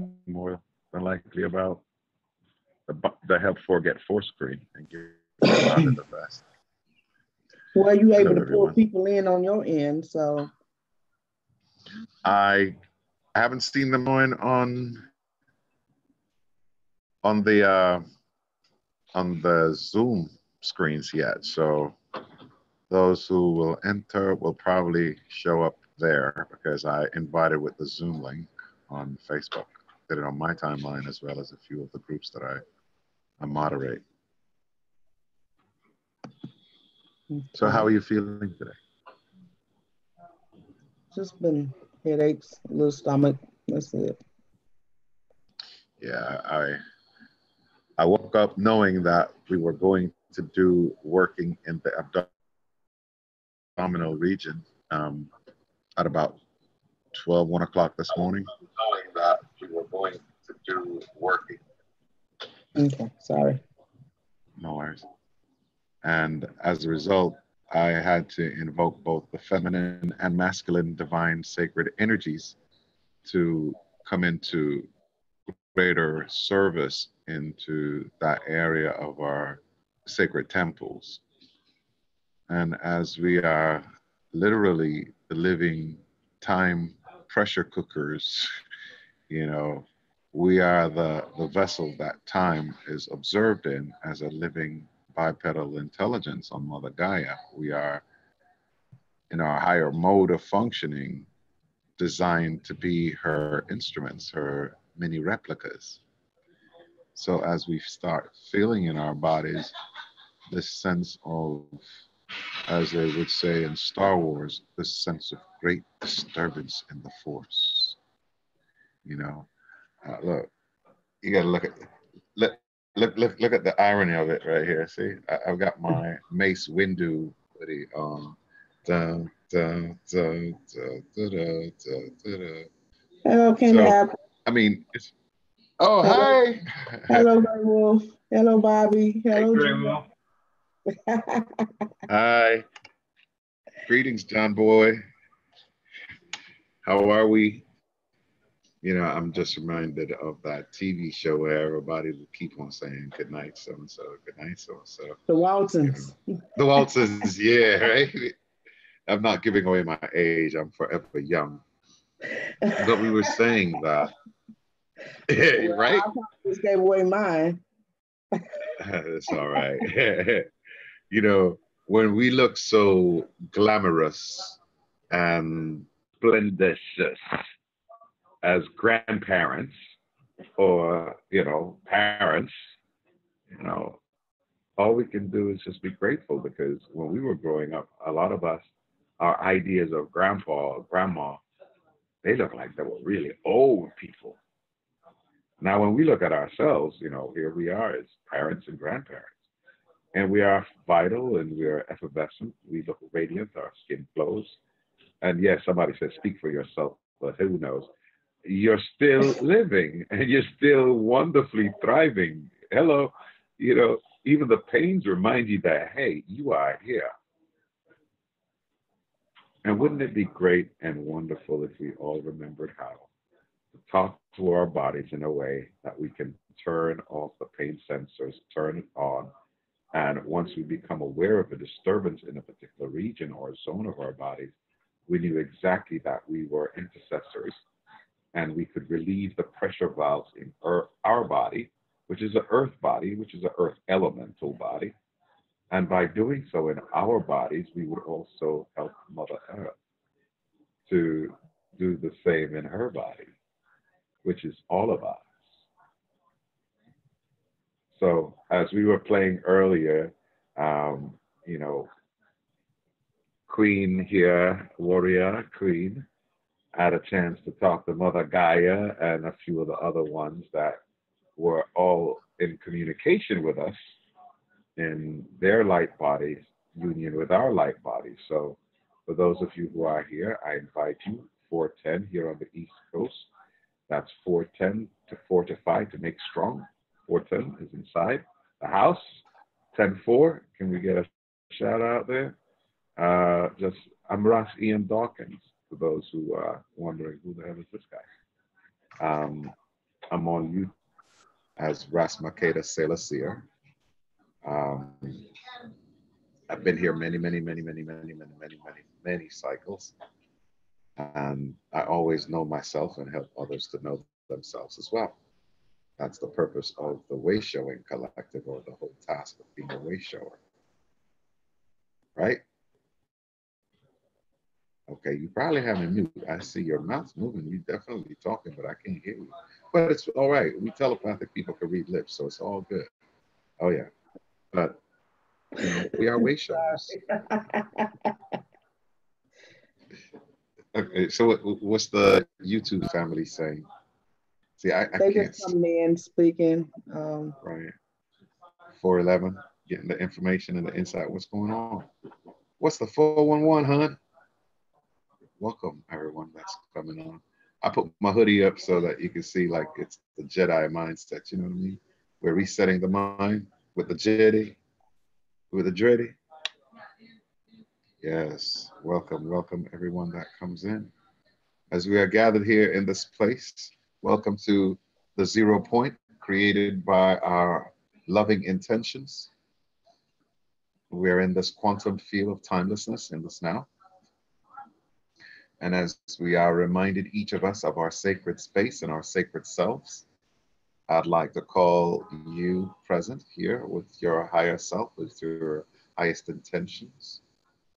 something more than likely about the help forget four screen and give everybody the best. Well, you Hello, able to pull everyone. people in on your end, so I haven't seen them going on the Zoom screens yet. So those who will enter will probably show up there because I invited with the Zoom link on Facebook. Did it on my timeline as well as a few of the groups that I moderate. So how are you feeling today? just been headaches, a little stomach. That's it. Yeah, I woke up knowing that we were going to do working in the abdominal region at about 1 o'clock this morning. Knowing that we were going to do working. Okay, sorry. No worries. And as a result, I had to invoke both the feminine and masculine divine sacred energies to come into greater service into that area of our sacred temples. And as we are literally the living time pressure cookers, you know, we are the vessel that time is observed in as a living bipedal intelligence on Mother Gaia. We are in our higher mode of functioning, designed to be her instruments, her mini replicas. So as we start feeling in our bodies this sense of, as they would say in Star Wars, this sense of great disturbance in the force. You know, look, you got to look at the irony of it right here. See, I've got my Mace Windu hoodie on. Dun, dun, dun, dun, dun, dun, dun, dun. Hello, King So, Apple. I mean, it's, oh, Hello, hi. hello, Grey Wolf. Hello, Bobby. Hey, Hello, Grey Gina. Wolf. Hi. Greetings, John Boy. How are we? You know, I'm just reminded of that TV show where everybody would keep on saying good night, so and so, good night, so and so. The Waltons. The waltzes, yeah, right? I'm not giving away my age, I'm forever young. But we were saying that, Well, right? I probably just gave away mine. It's all right. You know, when we look so glamorous and splendid as grandparents or, you know, parents, you know, all we can do is just be grateful because when we were growing up, a lot of us, our ideas of grandpa or grandma, they look like they were really old people. Now, when we look at ourselves, you know, here we are as parents and grandparents, and we are vital and we are effervescent. We look radiant, our skin glows. And yes, somebody says, speak for yourself, but who knows? You're still living and you're still wonderfully thriving. Hello, you know, even the pains remind you that, hey, you are here. And wouldn't it be great and wonderful if we all remembered how to talk to our bodies in a way that we can turn off the pain sensors, turn it on. And once we become aware of a disturbance in a particular region or zone of our bodies, we knew exactly that we were intercessors and we could relieve the pressure valves in our body, which is an earth body, which is an earth elemental body. And by doing so in our bodies, we would also help Mother Earth to do the same in her body, which is all of us. So as we were playing earlier, you know, Queen here, warrior, Queen, had a chance to talk to Mother Gaia and a few of the other ones that were all in communication with us in their light bodies, union with our light bodies. So for those of you who are here, I invite you, 410 here on the East Coast. That's 410 to fortify to make strong. 410 is inside the house. 10-4, can we get a shout out there? I'm Ross Ian Dawkins, for those who are wondering who the hell is this guy. I'm on you as Ras Makeda Selassie. Um, I've been here many cycles, and I always know myself and help others to know themselves as well. That's the purpose of the way showing collective, or the whole task of being a way shower, right? Okay, you probably have me mute. I see your mouth's moving. You definitely talking, but I can't hear you. But it's all right. We telepathic people can read lips, so it's all good. Oh yeah, but we are way showers. Okay, so what's the YouTube family saying? See, I They can't just coming in speaking. right. 411, getting the information and the insight. What's going on? What's the 411, hon? Welcome everyone that's coming on. I put my hoodie up so that you can see like it's the Jedi mindset. You know what I mean? We're resetting the mind with the Jedi, with the Dreddy. Yes, welcome everyone that comes in. As we are gathered here in this place, welcome to the 0 point created by our loving intentions. We're in this quantum field of timelessness in this now. And as we are reminded, each of us, of our sacred space and our sacred selves, I'd like to call you present here with your higher self, with your highest intentions,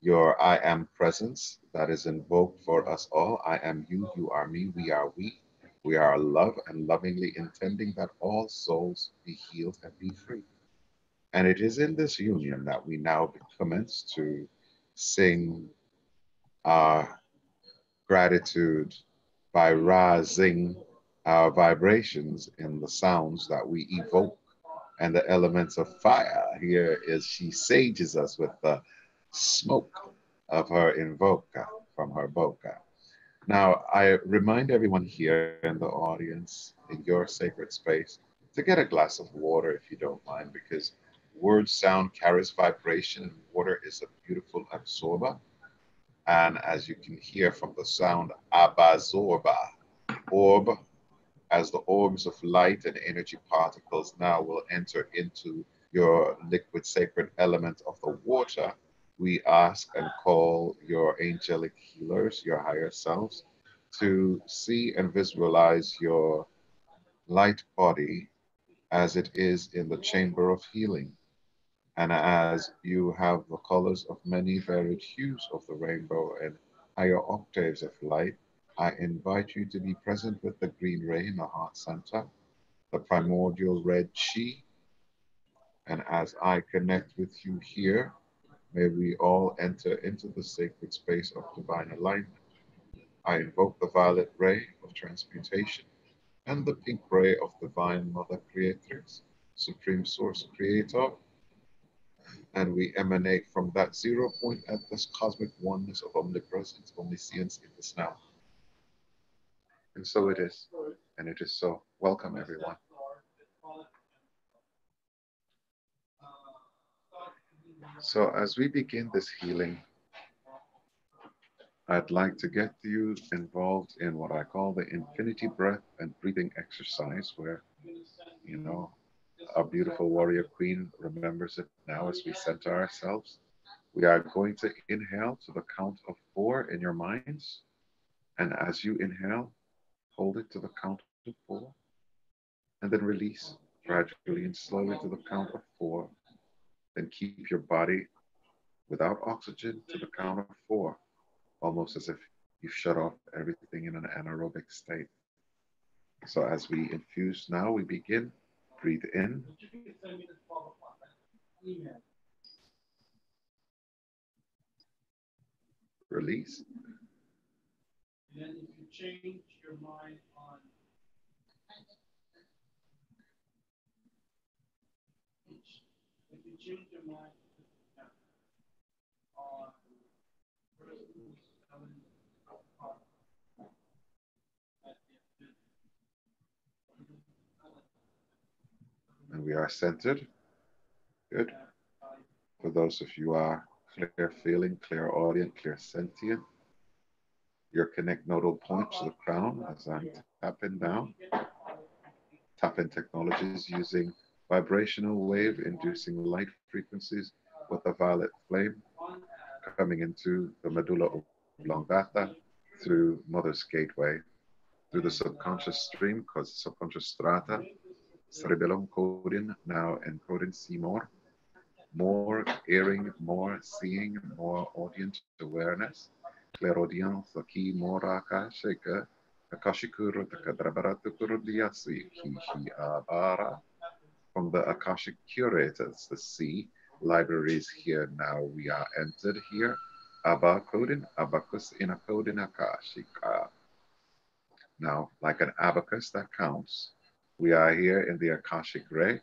your I am presence that is invoked for us all. I am you, you are me, we are we. We are love and lovingly intending that all souls be healed and be free. And it is in this union that we now commence to sing our gratitude by rising our vibrations in the sounds that we evoke and the elements of fire. Here is she sages us with the smoke of her invoker from her boca. Now, I remind everyone here in the audience, in your sacred space, to get a glass of water if you don't mind, because word sound carries vibration, and water is a beautiful absorber. And as you can hear from the sound, abazorba, orb, as the orbs of light and energy particles now will enter into your liquid sacred element of the water, we ask and call your angelic healers, your higher selves, to see and visualize your light body as it is in the chamber of healing. And as you have the colors of many varied hues of the rainbow and higher octaves of light, I invite you to be present with the green ray in the heart center, the primordial red chi. And as I connect with you here, may we all enter into the sacred space of divine alignment. I invoke the violet ray of transmutation and the pink ray of divine mother creatrix, supreme source creator, and we emanate from that 0 point at this cosmic oneness of omnipresence, omniscience in this now. And so it is, and it is so. Welcome, everyone. So as we begin this healing, I'd like to get you involved in what I call the infinity breath and breathing exercise, where, you know, our beautiful warrior queen remembers it now as we center ourselves. We are going to inhale to the count of 4 in your minds. And as you inhale, hold it to the count of 4, and then release gradually and slowly to the count of 4. Then keep your body without oxygen to the count of 4, almost as if you've shut off everything in an anaerobic state. So as we infuse now, we begin. Breathe in. Release. And we are centered. Good. For those of you who are clear feeling, clairaudient, clear sentient, your connect nodal point to the crown as I'm tapping down. ATEN technologies using vibrational wave inducing light frequencies with a violet flame coming into the medulla oblongata through mother's gateway, through the subconscious stream, called subconscious strata, cerebellum coding, now encoding see more hearing, more seeing, more audience awareness, clairaudience, ki moraka sheka, akashikuru takadrabaratu diasi ki abara. From the Akashic curators, the sea libraries here now we are entered here. Abba coding, abacus in a coding Akashika. Now, like an abacus that counts, we are here in the Akashic Ray,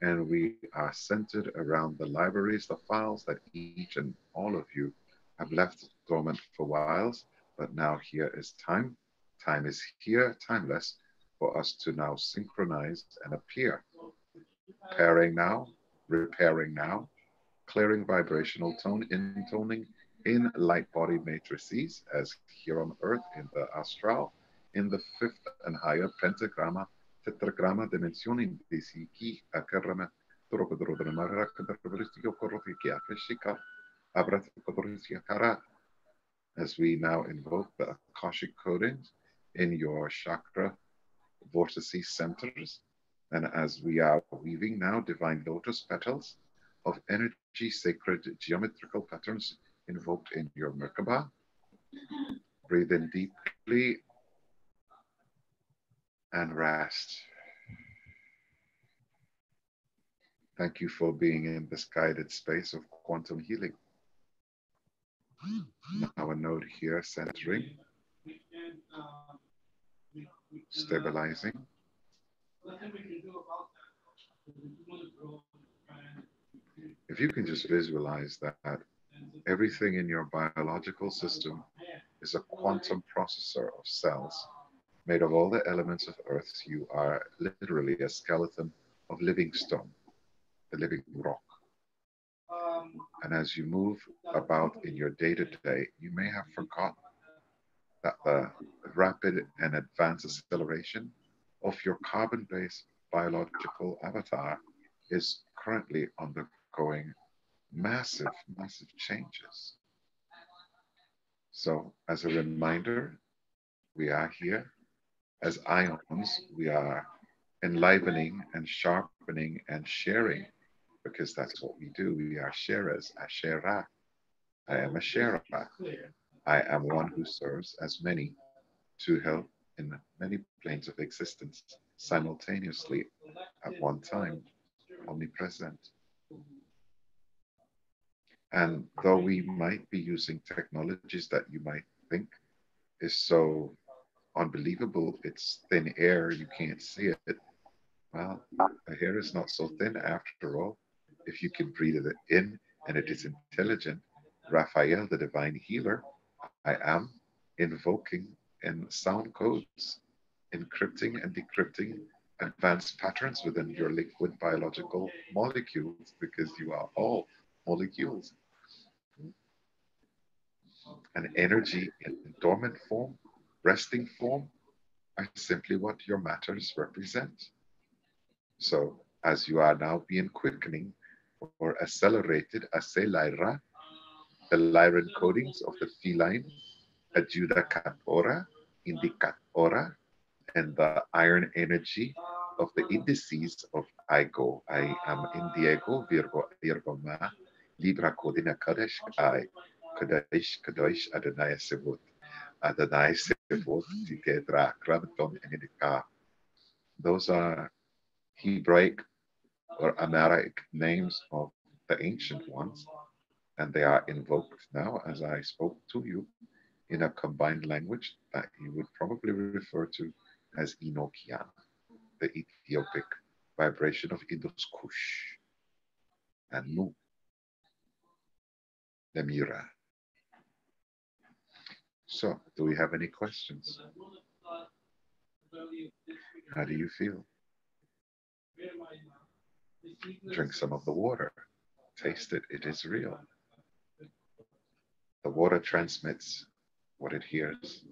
and we are centered around the libraries, the files that each and all of you have left dormant for whiles, but now here is time. Time is here, timeless, for us to now synchronize and appear. Pairing now, repairing now, clearing vibrational tone, intoning in light body matrices, as here on Earth in the astral, in the fifth and higher pentagramma, tetragramma dimensioning disiki akarama turokodrodramara kadarbristio korotikia fishika abratakodrisiakara. As we now invoke the Akashic codings in your chakra vortices centers, and as we are weaving now divine lotus petals of energy, sacred geometrical patterns invoked in your Merkaba, breathe in deeply and rest. Thank you for being in this guided space of quantum healing. Now a node here centering, stabilizing. If you can just visualize that everything in your biological system is a quantum processor of cells made of all the elements of Earth, you are literally a skeleton of living stone, the living rock. And as you move about in your day-to-day, you may have forgotten that the rapid and advanced acceleration of your carbon-based biological avatar is currently undergoing massive, massive changes. So as a reminder, we are here as ions, we are enlivening and sharpening and sharing, because that's what we do. We are sharers, ashera. I am a sharer. I am one who serves as many to help in many planes of existence simultaneously at one time, omnipresent. And though we might be using technologies that you might think is so unbelievable, it's thin air, you can't see it. Well, the hair is not so thin after all. If you can breathe it in and it is intelligent, Raphael, the divine healer, I am invoking in sound codes, encrypting and decrypting advanced patterns within your liquid biological molecules, because you are all molecules. And energy in dormant form, resting form, are simply what your matters represent. So as you are now being quickening or accelerated, acelera, the Lyran codings of the feline, adjudicatora, indicatora, and the iron energy of the indices of I go. I am in Diego, Virgo Ma, Libra Codina Kadesh, I, Kadesh, Adonai Sevot, Adonai Sevot, Tidedra, Krabaton, and Indika. Those are Hebraic or Amharic names of the ancient ones, and they are invoked now as I spoke to you in a combined language that you would probably refer to as Enochian, the Ethiopic vibration of Indus Kush, and Nu, the Mira. So, do we have any questions? How do you feel? Drink some of the water. Taste it. It is real. The water transmits what it hears.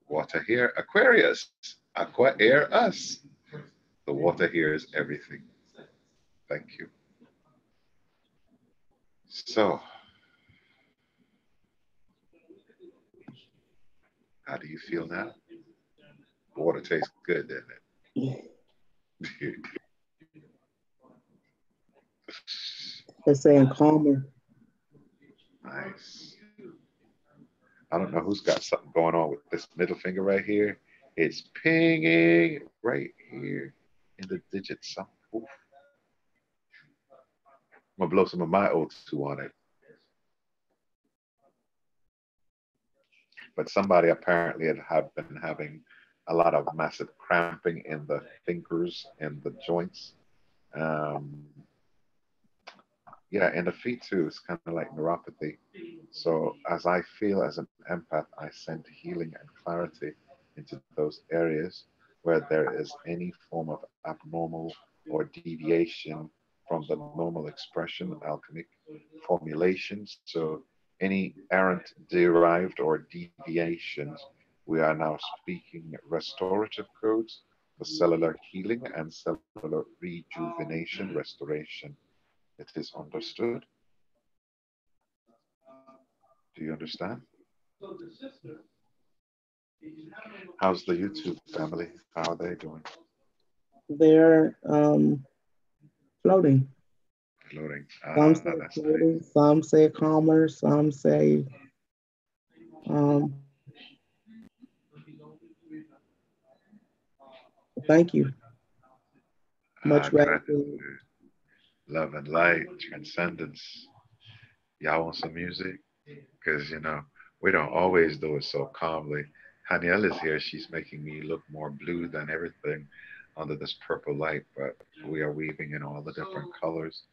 Water here, Aquarius. Aqua air us. The water here is everything. Thank you. So, how do you feel now? Water tastes good, doesn't it? They're saying calmer. Nice. I don't know who's got something going on with this middle finger right here. It's pinging right here in the digit. Some, oof. I'm gonna blow some of my O2 on it. But somebody apparently have been having a lot of massive cramping in the fingers and the joints. Um, yeah, and the feet too. It's kind of like neuropathy. So as I feel as an empath, I send healing and clarity into those areas where there is any form of abnormal or deviation from the normal expression, alchemic formulations. So any errant, derived, or deviations, we are now speaking restorative codes for cellular healing and cellular rejuvenation, restoration. It is understood. Do you understand? How's the YouTube family? How are they doing? They're floating. Floating. Some Ah, say that's nice. floating, some say calmer, some say um, thank you. Ah, Much gratitude. gratitude, love and light, transcendence. Y'all want some music? Because, we don't always do it so calmly. Haniel is here. She's making me look more blue than everything under this purple light, but we are weaving in all the different colors.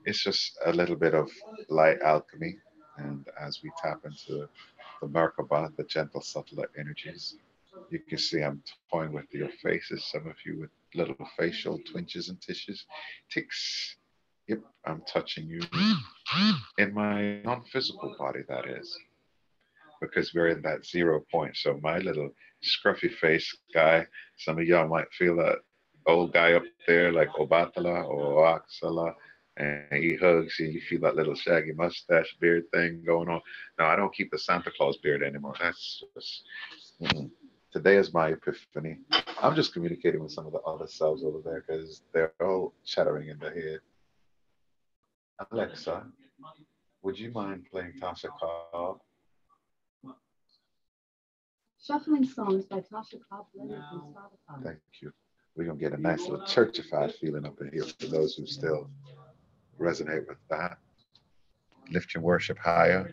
It's just a little bit of light alchemy. And as we tap into the Merkaba, the gentle, subtler energies, you can see I'm toying with your faces, some of you with little facial twinges and tissues, ticks. Yep, I'm touching you in my non physical body, that is, because we're in that 0 point. So my little scruffy face guy, some of y'all might feel that old guy up there like Obatala or Oaxala, and he hugs you, and you feel that little shaggy mustache beard thing going on. No, I don't keep the Santa Claus beard anymore. That's just, today is my epiphany. I'm just communicating with some of the other selves over there because they're all chattering in their head. Alexa, would you mind playing Tasha Cobb? Shuffling songs by Tasha Cobb Leonard from Spotify. Thank you. We're gonna get a nice little churchified feeling up in here for those who still resonate with that. Lift your worship higher,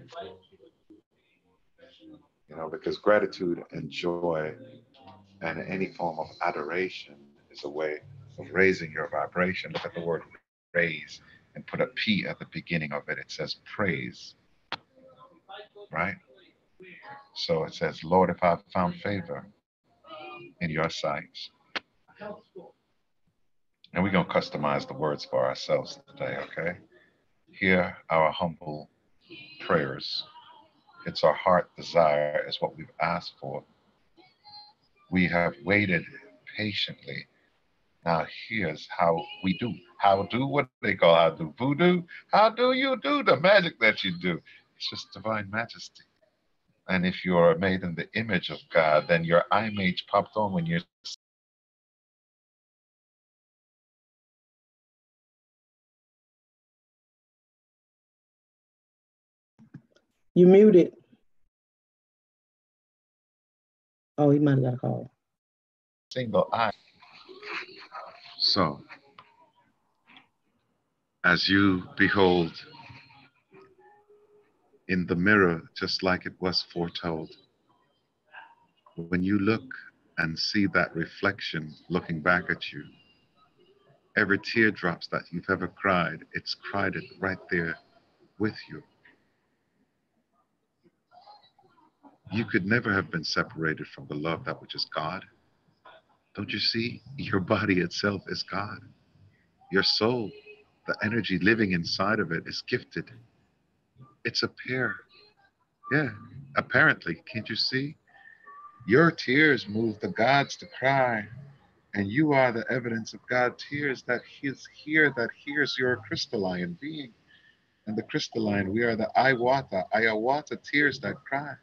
because gratitude and joy and any form of adoration is a way of raising your vibration. Look at the word raise and put a P at the beginning of it. It says praise, right? So it says, Lord, if I've found favor in your sight. And we're going to customize the words for ourselves today, okay? Hear our humble prayers. It's our heart desire, is what we've asked for. We have waited patiently. Now here's how we do. How do what they call how do voodoo? How do you do the magic that you do? It's just divine majesty. And if you're made in the image of God, then your image popped on when you're You muted. Oh, he might have got a call. single eye. So, as you behold in the mirror, just like it was foretold, when you look and see that reflection looking back at you, every teardrops that you've ever cried, it's cried it right there with you. You could never have been separated from the love that which is God. Don't you see? Your body itself is God. Your soul, the energy living inside of it, is gifted. It's a pair. Yeah, apparently. Can't you see? Your tears move the gods to cry, And you are the evidence of God's tears that He's here, that hears your crystalline being. And the crystalline, we are the Ayawata tears that cry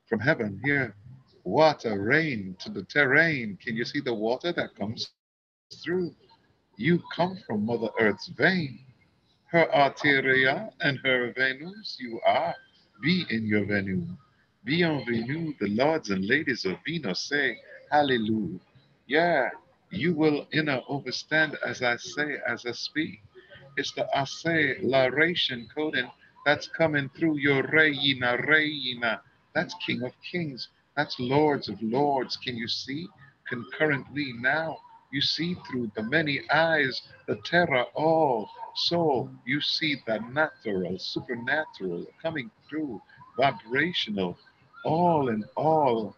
from heaven here. Water, rain to the terrain. Can you see the water that comes through? You come from Mother Earth's vein. Her arteria and her venues, you are. Be in your venue. Bienvenue, the lords and ladies of Venus say, Hallelujah. Yeah, you will inner overstand as I say, as I speak. It's the I say, laration coding that's coming through your reina, reina. That's King of Kings. That's Lords of Lords. Can you see? Concurrently now, you see through the many eyes, the terror all. So you see the natural, supernatural coming through, vibrational, all in all.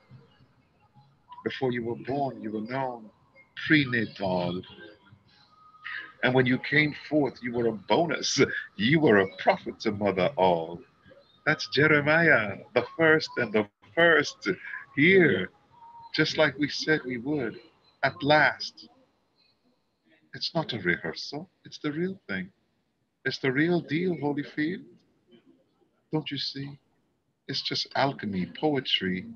Before you were born, you were known, prenatal. And when you came forth, you were a bonus. You were a prophet to mother all. That's Jeremiah, the first and the first here, just like we said we would. At last, it's not a rehearsal, it's the real thing. It's the real deal, Holyfield. Don't you see? It's just alchemy, poetry,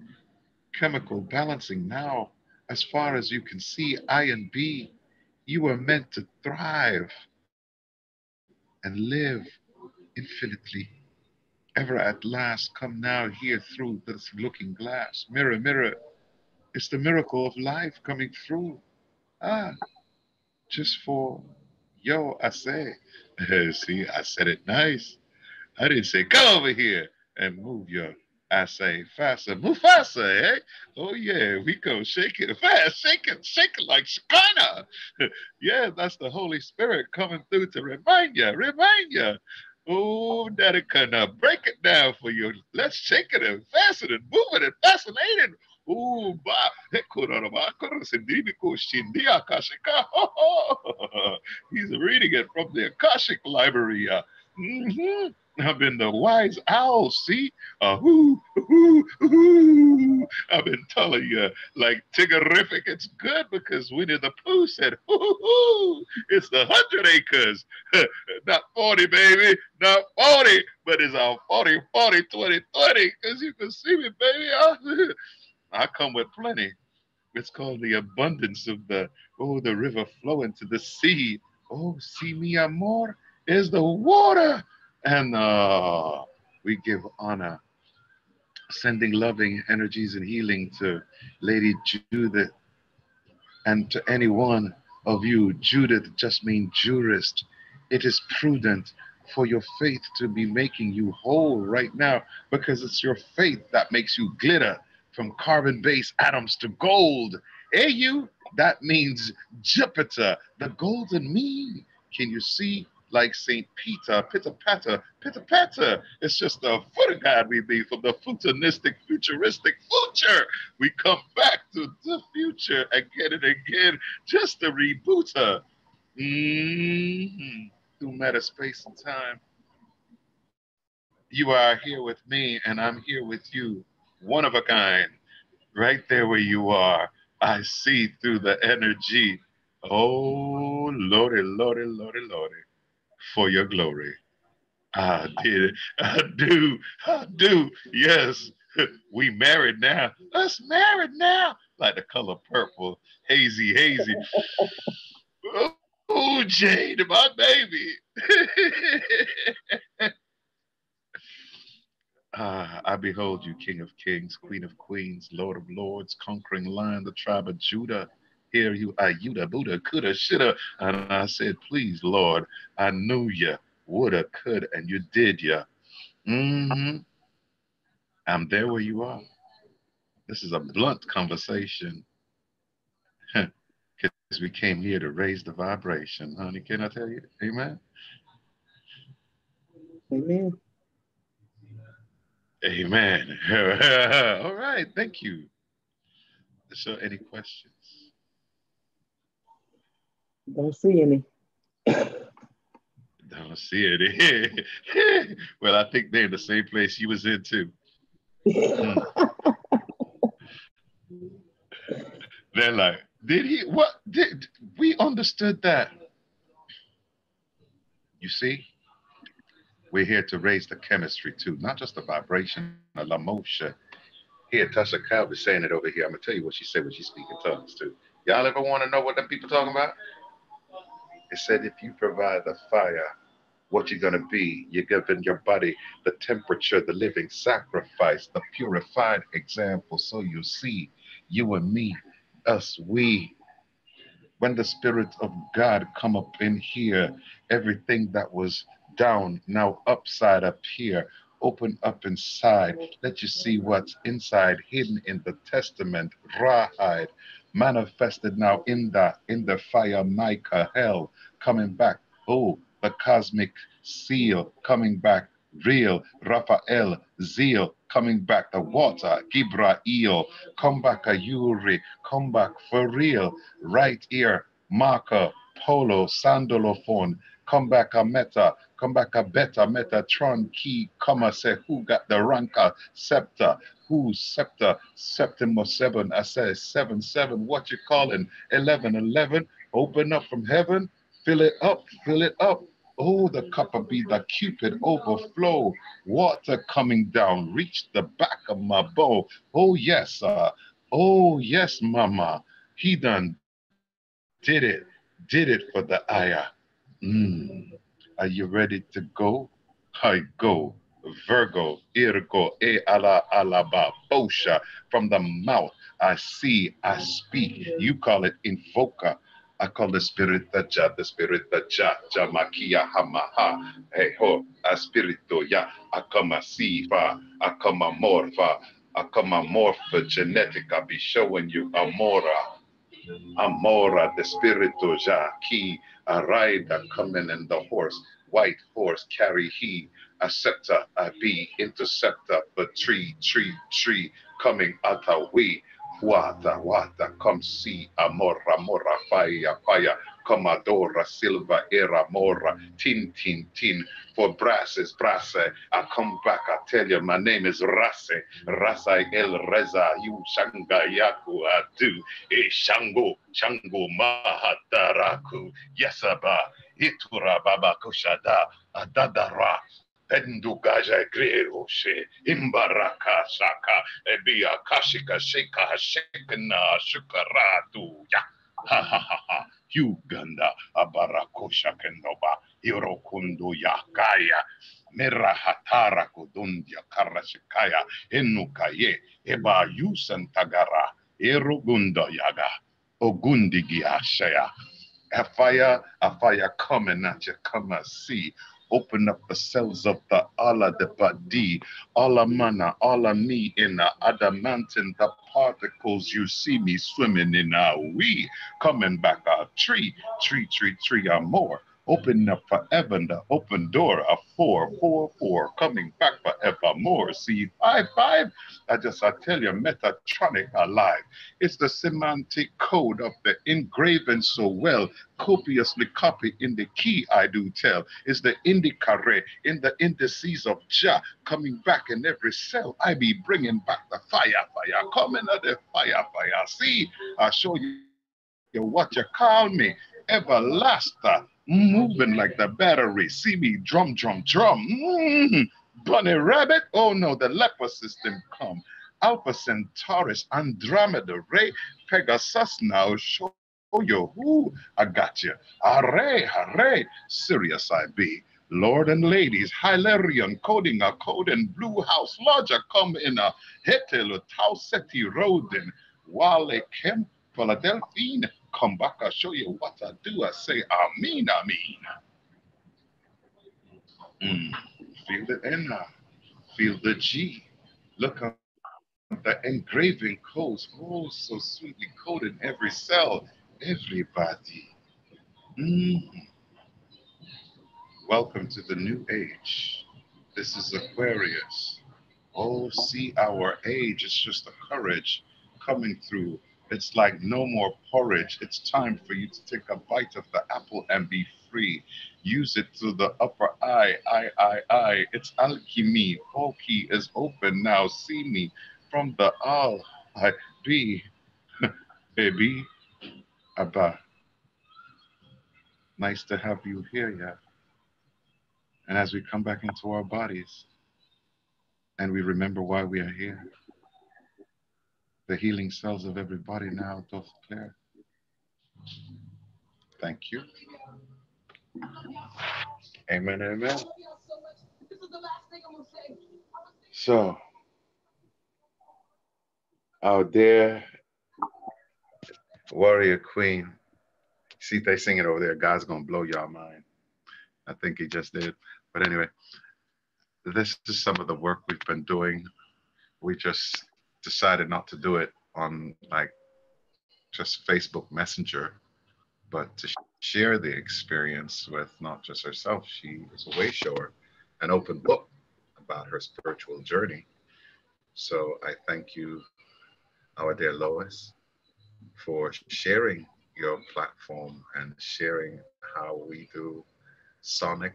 chemical balancing now. As far as you can see, I and B, you were meant to thrive and live infinitely. Ever at last come now here through this looking glass. Mirror, mirror, it's the miracle of life coming through. Ah, just for, yo, I say. See, I said it nice. I didn't say, come over here and move your, I say, faster. Move faster, eh? Oh, yeah, we go shake it fast. Shake it like Shekinah. Yeah, that's the Holy Spirit coming through to remind you, remind you. Oh, Daddy, can break it down for you. Let's shake it and fasten it, move it and fascinating. Oh, ba, he's reading it from the Akashic Library. Mm-hmm. I've been the wise owl, see? I've been telling you, like Tiggerific, it's good because Winnie the Pooh said, hoo, it's the 100 acres. Not 40, baby, not 40, but it's our 40, 40, 20, 20, because you can see me, baby. I come with plenty. It's called the abundance of the river flowing to the sea. Oh, see mi amor is the water. And we give honor, sending loving energies and healing to Lady Judith and to any one of you. Judith just means jurist. It is prudent for your faith to be making you whole right now because it's your faith that makes you glitter from carbon-based atoms to gold. You, that means Jupiter, the golden mean. Can you see? Like St. Peter, pitter patter. It's just a footer guide we be from the futuristic future. We come back to the future again and again just to reboot her. Through meta space and time. You are here with me and I'm here with you. One of a kind. Right there where you are. I see through the energy. Oh, Lordy, Lordy, Lordy, Lordy. For your glory. I did it. I do. Yes. We married now. Us married now. Like the color purple. Hazy, hazy. Oh, Jade, my baby. I behold you, King of Kings, Queen of Queens, Lord of Lords, conquering lion, the tribe of Judah. Hear you, Ayuda, Buddha, coulda, shoulda. And I said, please, Lord, I knew you woulda, could, and you did ya. I'm there where you are. This is a blunt conversation. Because we came here to raise the vibration, honey. Can I tell you? Amen? Amen. Amen. All right. Thank you. So, any questions? Don't see any. Don't see it. Well, I think they're in the same place you was in too. Did he? What did we understood that? You see, we're here to raise the chemistry too, not just the vibration, the emotion. Here, Tasha Calvin saying it over here. I'm gonna tell you what she said when she speaking tongues too. Y'all ever want to know what them people talking about? It said if you provide the fire, what you're gonna be, you're giving your body the temperature, the living sacrifice, the purified example. So you see, you and me, us, we. When the Spirit of God come up in here, everything that was down now upside up here, open up inside. Let you see what's inside, hidden in the Testament, rawhide, manifested now in the fire, Micah, hell, coming back. Oh, the cosmic seal coming back. Real, Raphael, zeal, coming back, the water, Gibrael, come back, a Yuri, come back for real, right ear, marker, polo, sandalophone, come back a meta, come back a beta, metatron, key, comma, say, who got the ranker, scepter, who's scepter, September 7, I say 7, 7, what you calling, 11, 11, open up from heaven, fill it up, fill it up. Oh, the cup of be the Cupid overflow, water coming down, reach the back of my bow. Oh, yes, oh, yes, mama. He done did it for the ayah. Are you ready to go? I go. Virgo, Irgo, E ala alaba, Bosha, from the mouth. I see, I speak. You call it invoker. I call the spirit the ja, jamakia hamaha, hey ho, a spirito ya, akama sifa, akama morpha, akama morpha genetic. I'll be showing you amora. Amora, the spirito ja, ki, a rider coming in the horse, white horse carry he, a scepter, a be, interceptor, but tree, coming out a we, wata, come see, amora, mora, fire, comadora, silva, era, mora, tin, for brass is brasse, I come back, I tell you, my name is Rasa el Reza, you Shanga Yaku Adu, Shango Mahataraku, Yesaba, Itura Baba Kushada, Adadara, Pendugaja Greoshe, Imbaraka Saka, Ebia Kashika Sheka Shekana Shukaratu, Ya, ha, Uganda, Abarakosha Kenoba, Hirokundu Yakaya, Merahatara Kudundia Karashikaya, Enukaye, Eba Yusantagara, Erugunda Yaga, Ogundigi Ashaya. A fire coming at you, come and see. Open up the cells of the Allah the Badi, Allah mana, Allah me in the adamantine, the particles you see me swimming in our we coming back our tree, or more. Open up forever the open door of 4, coming back forevermore. See, 5, I tell you, Metatronic alive. It's the semantic code of the engraving so well, copiously copied in the key, I do tell. It's the indicare in the indices of Jah, coming back in every cell. I be bringing back the fire, coming at the fire. See, I show you what you call me, everlaster, moving like the battery. See me drum. Bunny rabbit, oh no, the leper system come. Alpha Centaurus, Andromeda, Ray, Pegasus now, show you who I got you. Hooray, serious I be. Lord and ladies, Hilarion, coding a code in Blue House, Lodger come in a Hetel, Tau Seti Rodin, Wale Kemp, Philadelphia, come back, I'll show you what I do. I say, Amen. Feel the N, feel the G. Look at the engraving codes, oh, so sweetly coded in every cell, everybody. Welcome to the new age. This is Aquarius. Oh, see our age, it's just the courage coming through. It's like no more porridge. It's time for you to take a bite of the apple and be free. Use it to the upper eye. It's alchemy. Polki is open now. See me from the all I be. Baby, Abba, nice to have you here, yeah. And as we come back into our bodies and we remember why we are here, the healing cells of every body now doth clear. Thank you. Amen, amen. So, our dear warrior queen, see they singing over there, God's gonna blow y'all mind. I think he just did. But anyway, this is some of the work we've been doing. We just decided not to do it on like just Facebook Messenger, but to share the experience with not just herself. She is a way shower, an open book about her spiritual journey. So I thank you, our dear Lois, for sharing your platform and sharing how we do sonic,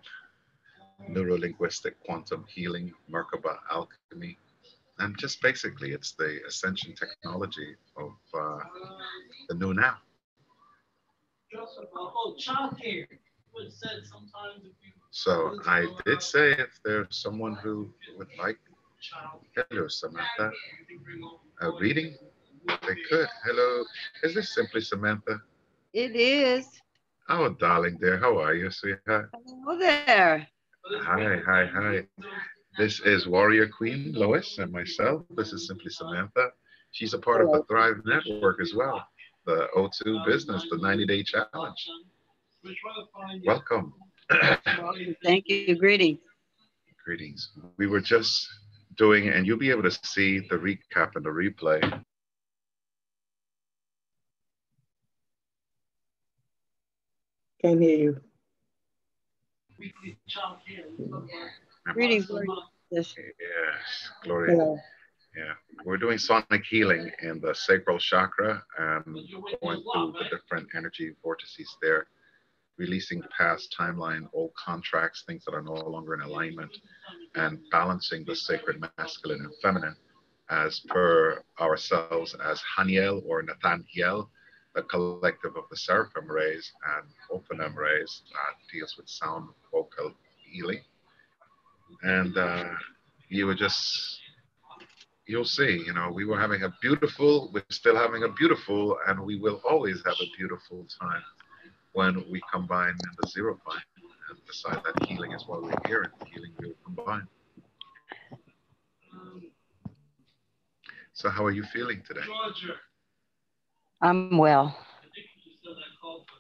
neurolinguistic, quantum healing, Merkaba alchemy, and just basically it's the ascension technology of the new now. So I did say if there's someone who would like, hello Samantha, a reading, they could. Hello, is this simply Samantha? It is. Oh, darling dear, how are you, sweetheart? Hello there. Hi, hi, hi. This is Warrior Queen Lois and myself. This is simply Samantha. She's a part of the Thrive Network as well, the O2 business, the 90-day challenge. Welcome. Thank you. Greetings. Greetings. We were just doing, and you'll be able to see the recap and the replay. Can't hear you. Greetings. Yes, Gloria. Hello. Yeah, we're doing sonic healing in the sacral chakra and going through the different energy vortices there, releasing past timeline, old contracts, things that are no longer in alignment, and balancing the sacred masculine and feminine as per ourselves as Haniel or Nathaniel, the collective of the seraphim rays and Ophanim rays, deals with sound vocal healing. And you would just, you'll see, you know, we were having a beautiful, we're still having a beautiful, and we will always have a beautiful time when we combine in the zero point and decide that healing is why we're here and healing will combine. So how are you feeling today? I'm well.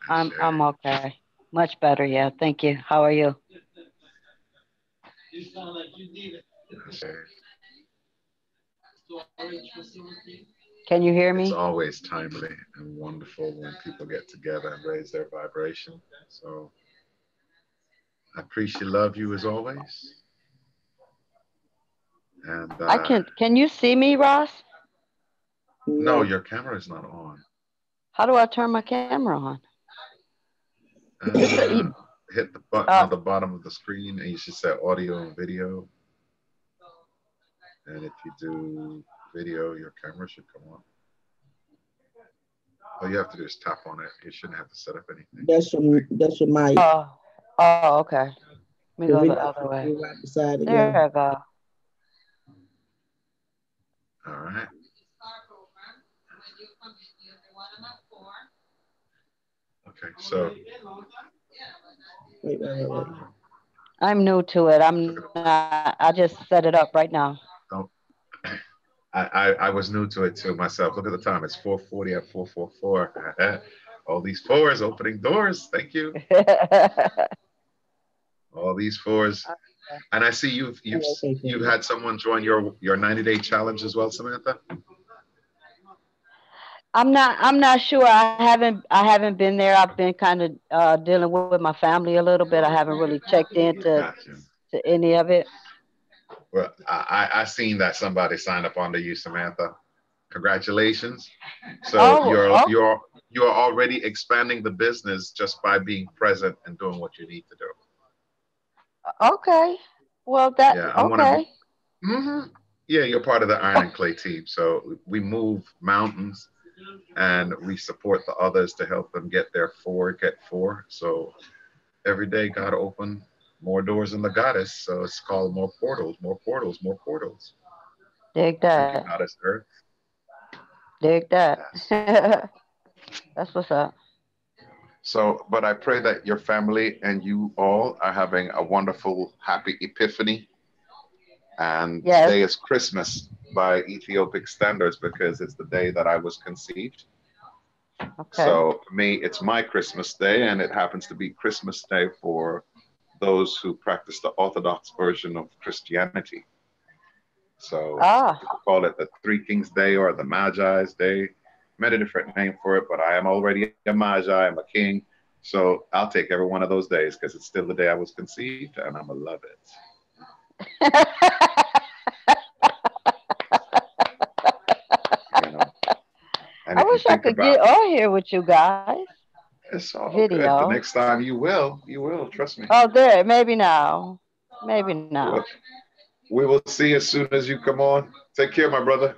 I'm okay. Much better, yeah. Thank you. How are you? Okay. Can you hear me? It's always timely and wonderful when people get together and raise their vibration. So I appreciate love you as always. And can you see me, Ross? no, your camera is not on. How do I turn my camera on? Hit the button at the bottom of the screen and you should say audio and video. And if you do video, your camera should come on. All you have to do is tap on it. You shouldn't have to set up anything. That's your mic. Oh, okay. Let me go the other way. Right beside it, there I go. All right. Okay, so. Wait. I'm new to it. I just set it up right now. Oh. I was new to it too myself. Look at the time. It's 4:40 at 4:44. All these fours opening doors. Thank you. All these fours. And I see you've had someone join your 90-day challenge as well, Samantha. I'm not sure. I haven't been there. I've been kind of dealing with my family a little bit. I haven't really checked into to any of it. Well, I seen that somebody signed up under you, Samantha. Congratulations. So you're already expanding the business just by being present and doing what you need to do. Okay. Well, Yeah, you're part of the Iron and Clay team. So we move mountains and we support the others to help them get their get four. So every day God opened more doors in the goddess. So it's called more portals, more portals, more portals. Dig Thank you, that. Goddess Earth. Dig that. Yes. That's what's up. So, but I pray that your family and you all are having a wonderful, happy Epiphany. And Yes. today is Christmas by Ethiopic standards because it's the day that I was conceived. Okay. So for me, it's my Christmas day, and it happens to be Christmas Day for those who practice the Orthodox version of Christianity. So Ah. people call it the Three Kings Day or the Magi's Day. Made a different name for it, but I am already a Magi, I'm a king. So I'll take every one of those days because it's still the day I was conceived, and I'm gonna love it. You know. And I if you wish I think could about get on here with you guys. it's all good. The Video. next time you will, trust me. Oh, there. Maybe now. Maybe now. Well, we will see as soon as you come on. Take care, my brother.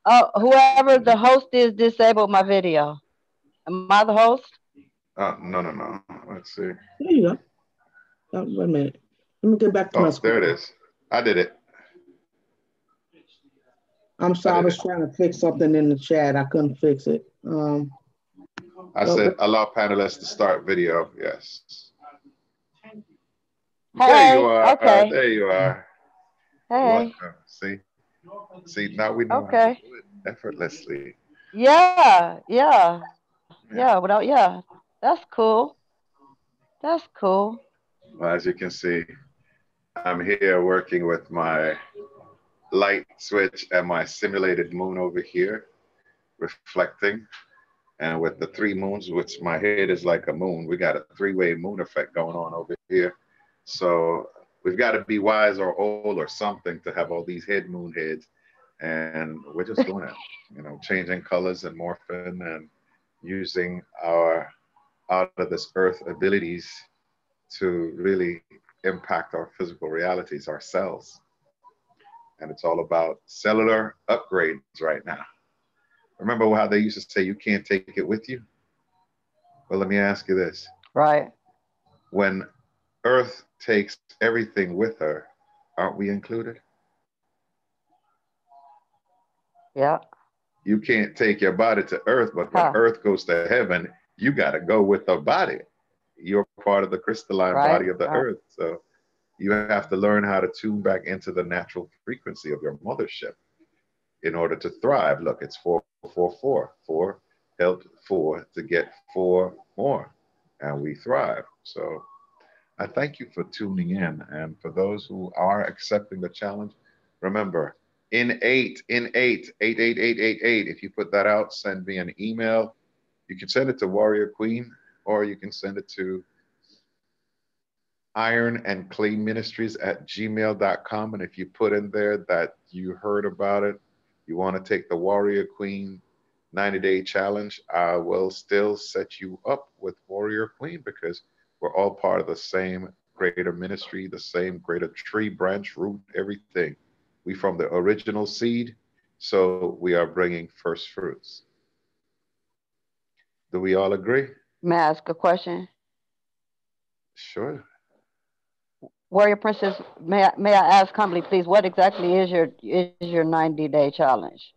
Oh, whoever the host is disabled my video. Am I the host? No, no, no. Let's see. There you go. Oh, wait a minute. Let me get back to my Oh, there it screen. is. I did it. I'm I sorry, I did was it. trying to fix something in the chat. I couldn't fix it. I But said allow panelists to start video. Yes. There you Hey. are. Okay. There you are. You're Hey. welcome. See? See, now we know how to Okay. do it effortlessly. Yeah. Yeah. Yeah. Yeah. Without. Yeah. That's cool. That's cool. Well, as you can see, I'm here working with my light switch and my simulated moon over here, reflecting. And with the three moons, which my head is like a moon, we got a three-way moon effect going on over here. So we've got to be wise or old or something to have all these moon heads. And we're just doing it, changing colors and morphing and using our out of this earth abilities to really impact our physical realities, ourselves. And it's all about cellular upgrades right now. Remember how they used to say you can't take it with you? Well, let me ask you this. Right. When Earth takes everything with her, aren't we included? Yeah. You can't take your body to Earth, but when Huh. Earth goes to heaven, you got to go with the body. You're part of the crystalline Right. body of the Right. Earth. So you have to learn how to tune back into the natural frequency of your mothership in order to thrive. Look, it's 444. Four helped four to get four more, and we thrive. So I thank you for tuning in. And for those who are accepting the challenge, remember, in eight, if you put that out, send me an email. You can send it to Warrior Queen, or you can send it to Iron and Clay Ministries at gmail.com. And if you put in there that you heard about it, you want to take the Warrior Queen 90-day challenge, I will still set you up with Warrior Queen because we're all part of the same greater ministry, the same greater tree, branch, root, everything. We from the original seed, so we are bringing first fruits. Do we all agree? May I ask a question? Sure. Warrior Princess, may I ask humbly, please, what exactly is your 90-day challenge?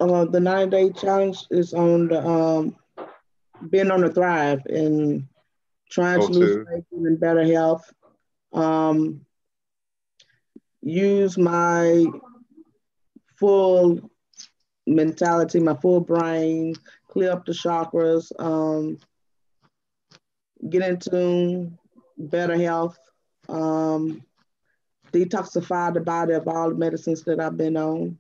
the 9-day challenge is on the being on the thrive and trying Go to lose to. weight and better health. Um, use my full mentality, my full brain, clear up the chakras, get into better health, detoxify the body of all the medicines that I've been on.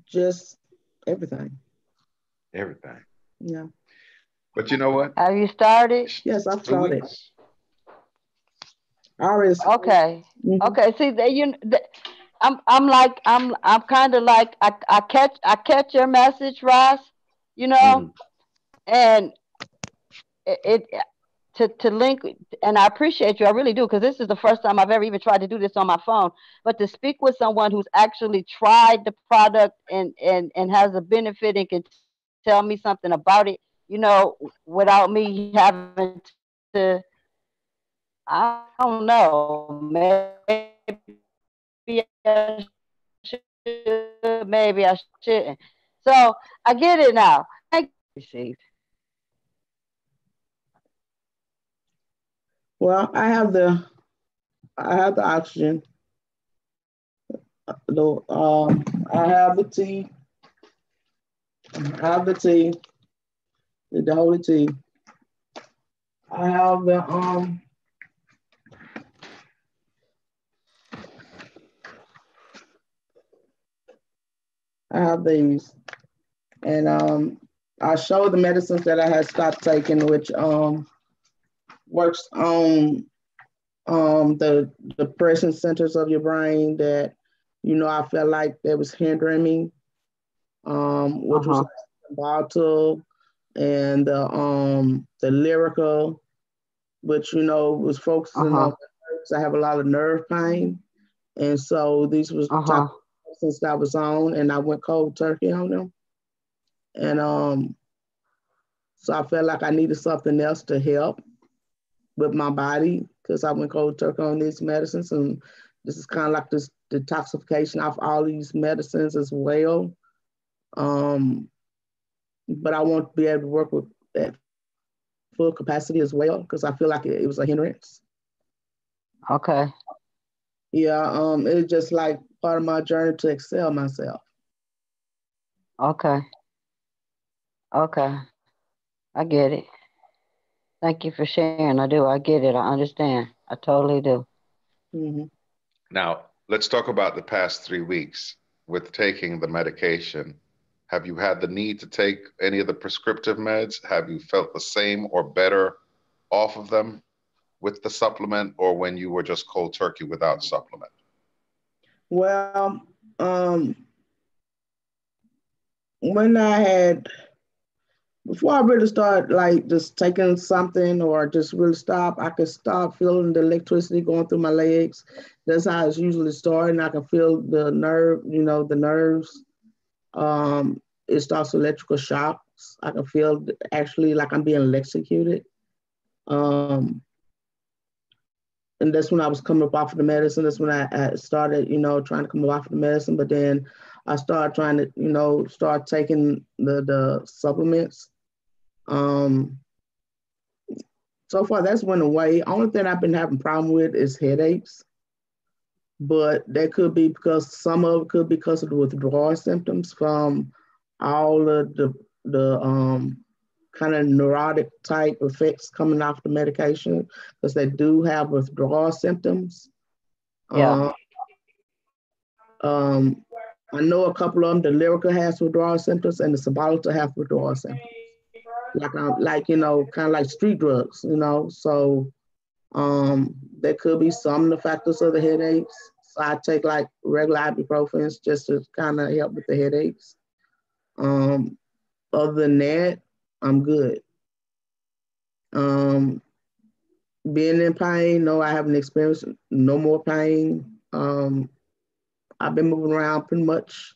Just everything. Everything. Yeah. But you know what? Have you started? Yes, I've 2 started. weeks. Okay. Mhm. Okay. See, I'm kind of like I catch your message, Ross. You know, Mhm. and it to link, and I appreciate you, I really do, because this is the first time I've ever even tried to do this on my phone. But to speak with someone who's actually tried the product and has a benefit and can tell me something about it, without me having to, I don't know, maybe I should, maybe I shouldn't. So I get it now. Thank you. Received. Well, I have the oxygen. I have the tea. I have the tea, the holy tea. I have I have these, and I showed the medicines that I had stopped taking, which works on the depression centers of your brain that I felt like that was hindering me, which was volatile, and the lyrical, which was focusing on the nerves. I have a lot of nerve pain, and so these was the type of medicines that I was on, and I went cold turkey on them, and so I felt like I needed something else to help with my body because I went cold turkey on these medicines, and this is kind of like this detoxification of all these medicines as well. But I want to be able to work with at full capacity as well because I feel like it was a hindrance. Okay. Yeah, it's just like part of my journey to excel myself. Okay. Okay. I get it. Thank you for sharing. I do. I get it. I understand. I totally do. Mm-hmm. Now, let's talk about the past 3 weeks with taking the medication. Have you had the need to take any of the prescriptive meds? Have you felt the same or better off of them with the supplement or when you were just cold turkey without supplement? Well, when I had before I really start like just taking something or just really stop, I could start feeling the electricity going through my legs. That's how it's usually starting. I can feel the the nerves. It starts electrical shocks. I can feel actually like I'm being electrocuted. Um, and that's when I was coming up off of the medicine. That's when I started, trying to come up off of the medicine. But then I started trying to, start taking the supplements. Um, so far that's went away. Only thing I've been having problem with is headaches, but that could be because some of it could be because of the withdrawal symptoms from all of the kind of neurotic type effects coming off the medication because they do have withdrawal symptoms. Yeah. I know a couple of them. The lyrical has withdrawal symptoms, and the Cymbalta have withdrawal symptoms. Kind of like street drugs. So there could be some of the factors of the headaches. So I take like regular ibuprofens just to kind of help with the headaches. Other than that, I'm good. Um, Being in pain, no, I haven't experienced no more pain. I've been moving around pretty much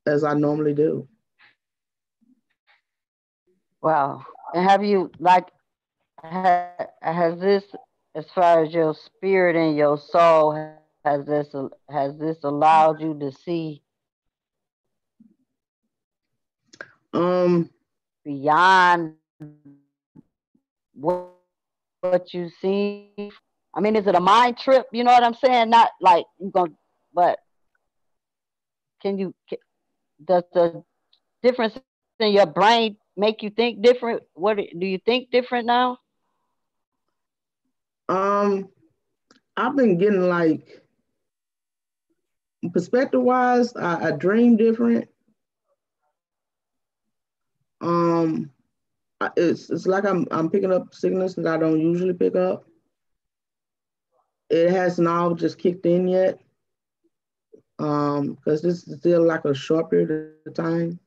as I normally do. Wow. And have you has this, as far as your spirit and your soul, has this allowed you to see Um, beyond what you see? I mean, is it a mind trip? You know what I'm saying? Not like you going, but can you? Does the difference in your brain make you think different? What do you think different now? um, I've been getting like perspective wise, I dream different. Um, it's like I'm picking up signals that I don't usually pick up. It hasn't all just kicked in yet. Because this is still like a short period of time.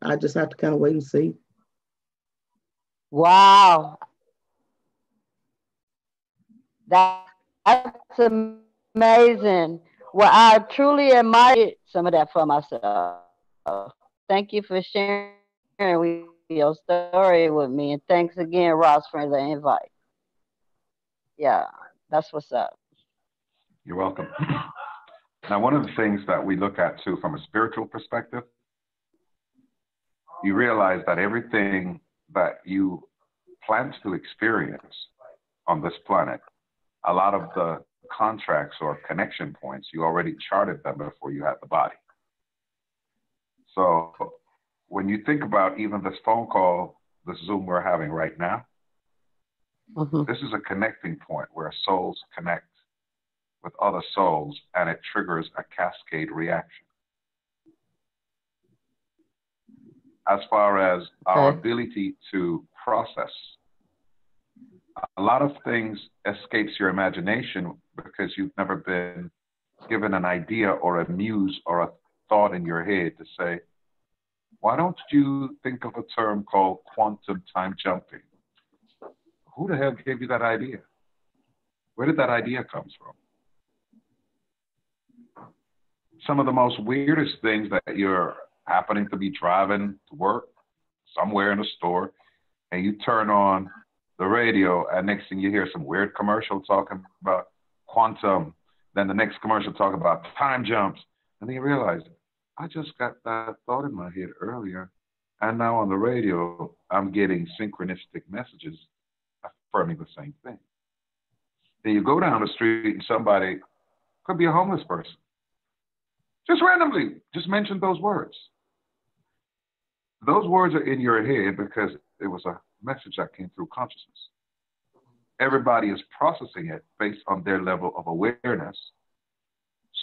I just have to kind of wait and see. Wow. That's amazing. Well, I truly admire some of that for myself. Thank you for sharing your story with me. And thanks again, Ross, for the invite. Yeah, that's what's up. You're welcome. Now, one of the things that we look at too from a spiritual perspective, you realize that everything that you plan to experience on this planet, a lot of the contracts or connection points, you already charted them before you had the body. So when you think about even this phone call, this Zoom we're having right now, this is a connecting point where souls connect with other souls and it triggers a cascade reaction. As far as our ability to process, a lot of things escapes your imagination because you've never been given an idea or a muse or a thought in your head to say, why don't you think of a term called quantum time jumping? Who the hell gave you that idea? Where did that idea come from? Some of the most weirdest things that you're happening to be driving to work somewhere in a store and you turn on the radio and next thing you hear some weird commercial talking about quantum, then the next commercial talking about time jumps, and then you realize, I just got that thought in my head earlier, and now on the radio, I'm getting synchronistic messages affirming the same thing. Then you go down the street and somebody, could be a homeless person, just randomly, just mention those words. Those words are in your head because it was a message that came through consciousness. Everybody is processing it based on their level of awareness.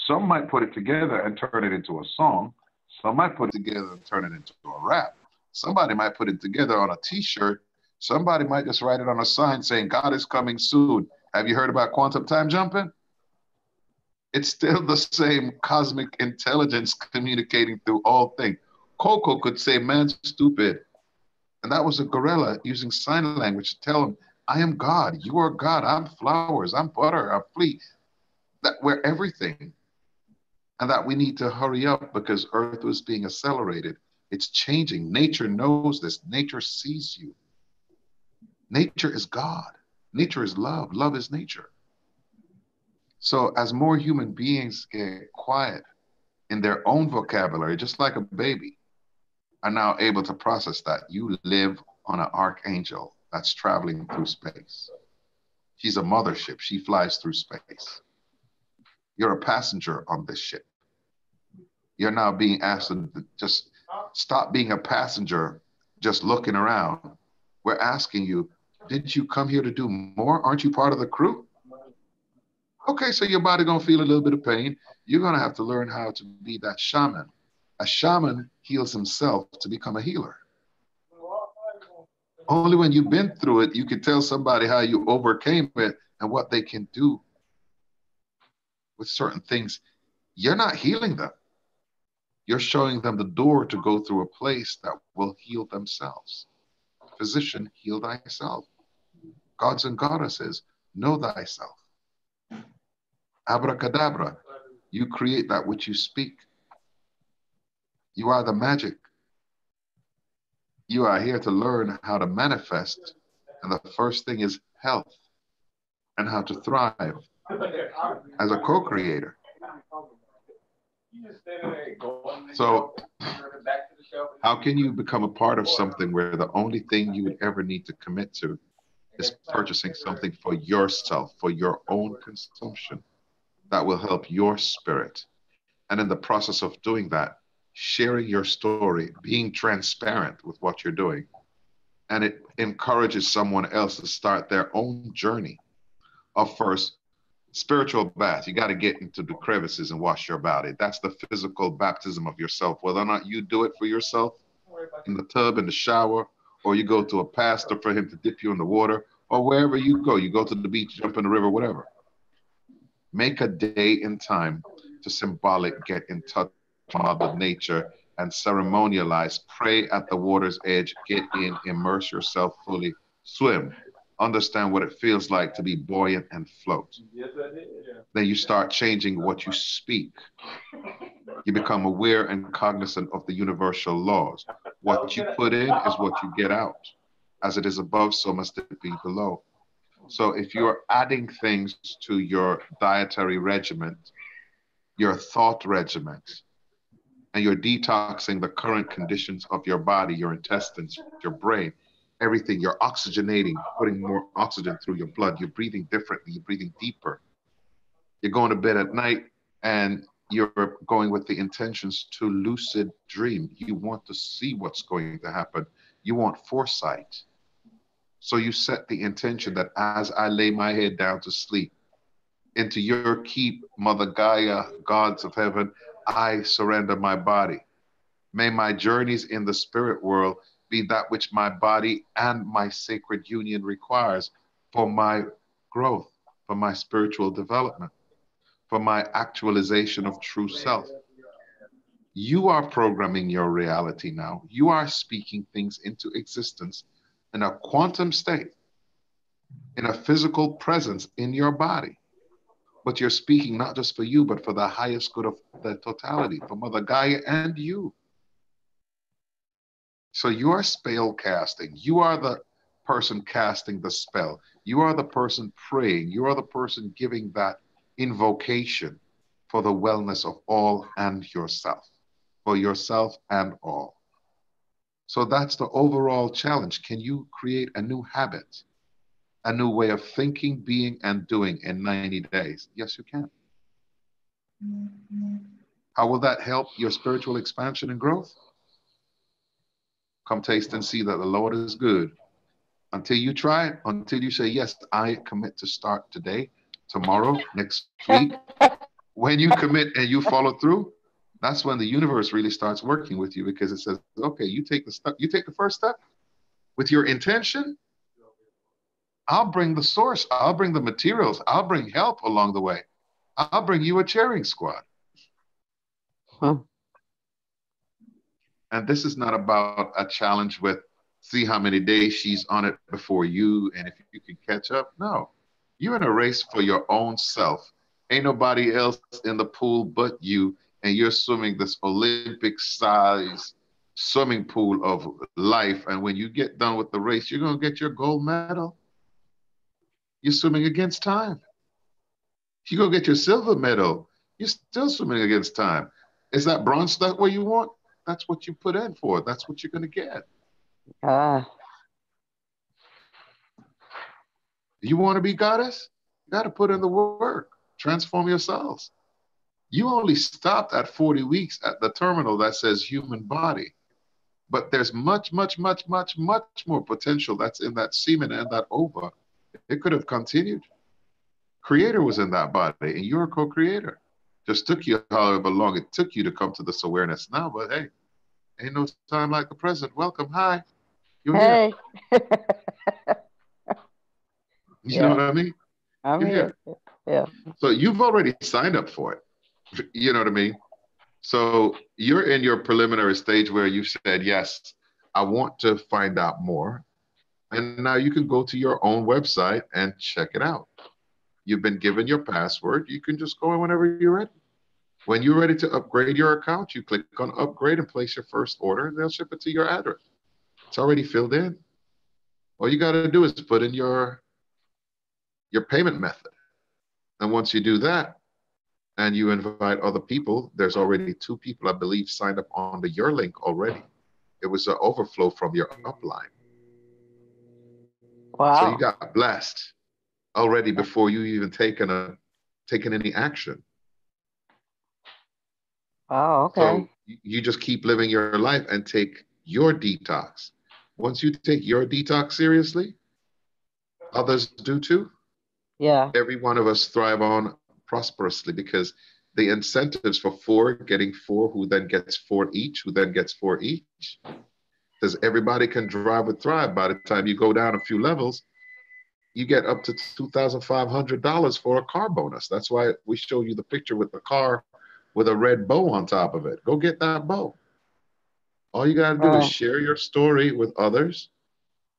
Some might put it together and turn it into a song. Some might put it together and turn it into a rap. Somebody might put it together on a t-shirt. Somebody might just write it on a sign saying, God is coming soon. Have you heard about quantum time jumping? It's still the same cosmic intelligence communicating through all things. Coco could say, man, stupid. And that was a gorilla using sign language to tell him, I am God, you are God, I'm flowers, I'm butter, I'm flea. That we're everything. And that we need to hurry up because Earth was being accelerated. It's changing. Nature knows this. Nature sees you. Nature is God. Nature is love. Love is nature. So as more human beings get quiet in their own vocabulary, just like a baby, are now able to process that you live on an archangel that's traveling through space. She's a mothership. She flies through space. You're a passenger on this ship. You're now being asked to just stop being a passenger, just looking around. We're asking you, didn't you come here to do more? Aren't you part of the crew? Okay, so your body gonna feel a little bit of pain. You're gonna have to learn how to be that shaman. A shaman heals himself to become a healer. Only when you've been through it, you can tell somebody how you overcame it and what they can do with certain things. You're not healing them. You're showing them the door to go through a place that will heal themselves. Physician, heal thyself. Gods and goddesses, know thyself. Abracadabra, you create that which you speak. You are the magic. You are here to learn how to manifest. And the first thing is health and how to thrive as a co-creator. So how can you become a part of something where the only thing you would ever need to commit to is purchasing something for yourself, for your own consumption that will help your spirit? And in the process of doing that, sharing your story, being transparent with what you're doing, and it encourages someone else to start their own journey of first spiritual bath. You got to get into the crevices and wash your body. That's the physical baptism of yourself. Whether or not you do it for yourself in the tub, in the shower, or you go to a pastor for him to dip you in the water, or wherever you go to the beach, jump in the river, whatever. Make a day and time to symbolic get in touch with Mother Nature and ceremonialize, pray at the water's edge, get in, immerse yourself fully, swim understand what it feels like to be buoyant and float. Then you start changing what you speak. You become aware and cognizant of the universal laws. What you put in is what you get out. As it is above, so must it be below. So if you're adding things to your dietary regimen, your thought regimen, and you're detoxing the current conditions of your body, your intestines, your brain, everything, you're oxygenating, putting more oxygen through your blood, you're breathing differently, you're breathing deeper. You're going to bed at night and you're going with the intentions to lucid dream. You want to see what's going to happen. You want foresight. So you set the intention that as I lay my head down to sleep, into your keep, Mother Gaia, gods of heaven, I surrender my body. May my journeys in the spirit world be that which my body and my sacred union requires for my growth, for my spiritual development, for my actualization of true self. You are programming your reality now. You are speaking things into existence in a quantum state, in a physical presence in your body. But you're speaking not just for you, but for the highest good of the totality, for Mother Gaia and you. So you are spell casting. You are the person casting the spell. You are the person praying. You are the person giving that invocation for the wellness of all and yourself, for yourself and all. So that's the overall challenge. Can you create a new habit, a new way of thinking, being, and doing in 90 days? Yes, you can. How will that help your spiritual expansion and growth? Come taste and see that the Lord is good. Until you try it, until you say, yes, I commit to start today, tomorrow, next week. When you commit and you follow through, that's when the universe really starts working with you, because it says, okay, you take the step, you take the first step with your intention. I'll bring the source. I'll bring the materials. I'll bring help along the way. I'll bring you a cheering squad. Huh. And this is not about a challenge with see how many days she's on it before you and if you can catch up. No, you're in a race for your own self. Ain't nobody else in the pool but you, and you're swimming this Olympic size swimming pool of life. And when you get done with the race, you're going to get your gold medal. You're swimming against time. You're going to get your silver medal. You're still swimming against time. Is that bronze stuff where you want? That's what you put in for. That's what you're going to get. You want to be goddess? You got to put in the work. Transform yourselves. You only stopped at 40 weeks at the terminal that says human body. But there's much, much, much, much, much more potential that's in that semen and that ova. It could have continued. Creator was in that body, and you're a co-creator. Just took you however long it took you to come to this awareness now, but hey, ain't no time like the present. Welcome. Hi. You're Hey. here. You know what I mean? I'm You're here. Yeah. So you've already signed up for it. You know what I mean? So you're in your preliminary stage where you said, yes, I want to find out more. And now you can go to your own website and check it out. You've been given your password. You can just go in whenever you're ready. When you're ready to upgrade your account, you click on upgrade and place your first order, and they'll ship it to your address. It's already filled in. All you got to do is put in your payment method. And once you do that, and you invite other people, there's already 2 people, I believe, signed up on your link already. It was an overflow from your upline. Wow. So you got blessed already before you even taken any action. Oh, okay. So you just keep living your life and take your detox. Once you take your detox seriously, others do too. Yeah. Every one of us thrive on prosperously, because the incentives for 4 getting 4, who then gets 4 each, who then gets 4 each, because everybody can drive and thrive. By the time you go down a few levels, you get up to $2,500 for a car bonus. That's why we show you the picture with the car with a red bow on top of it. Go get that bow. All you got to do is share your story with others,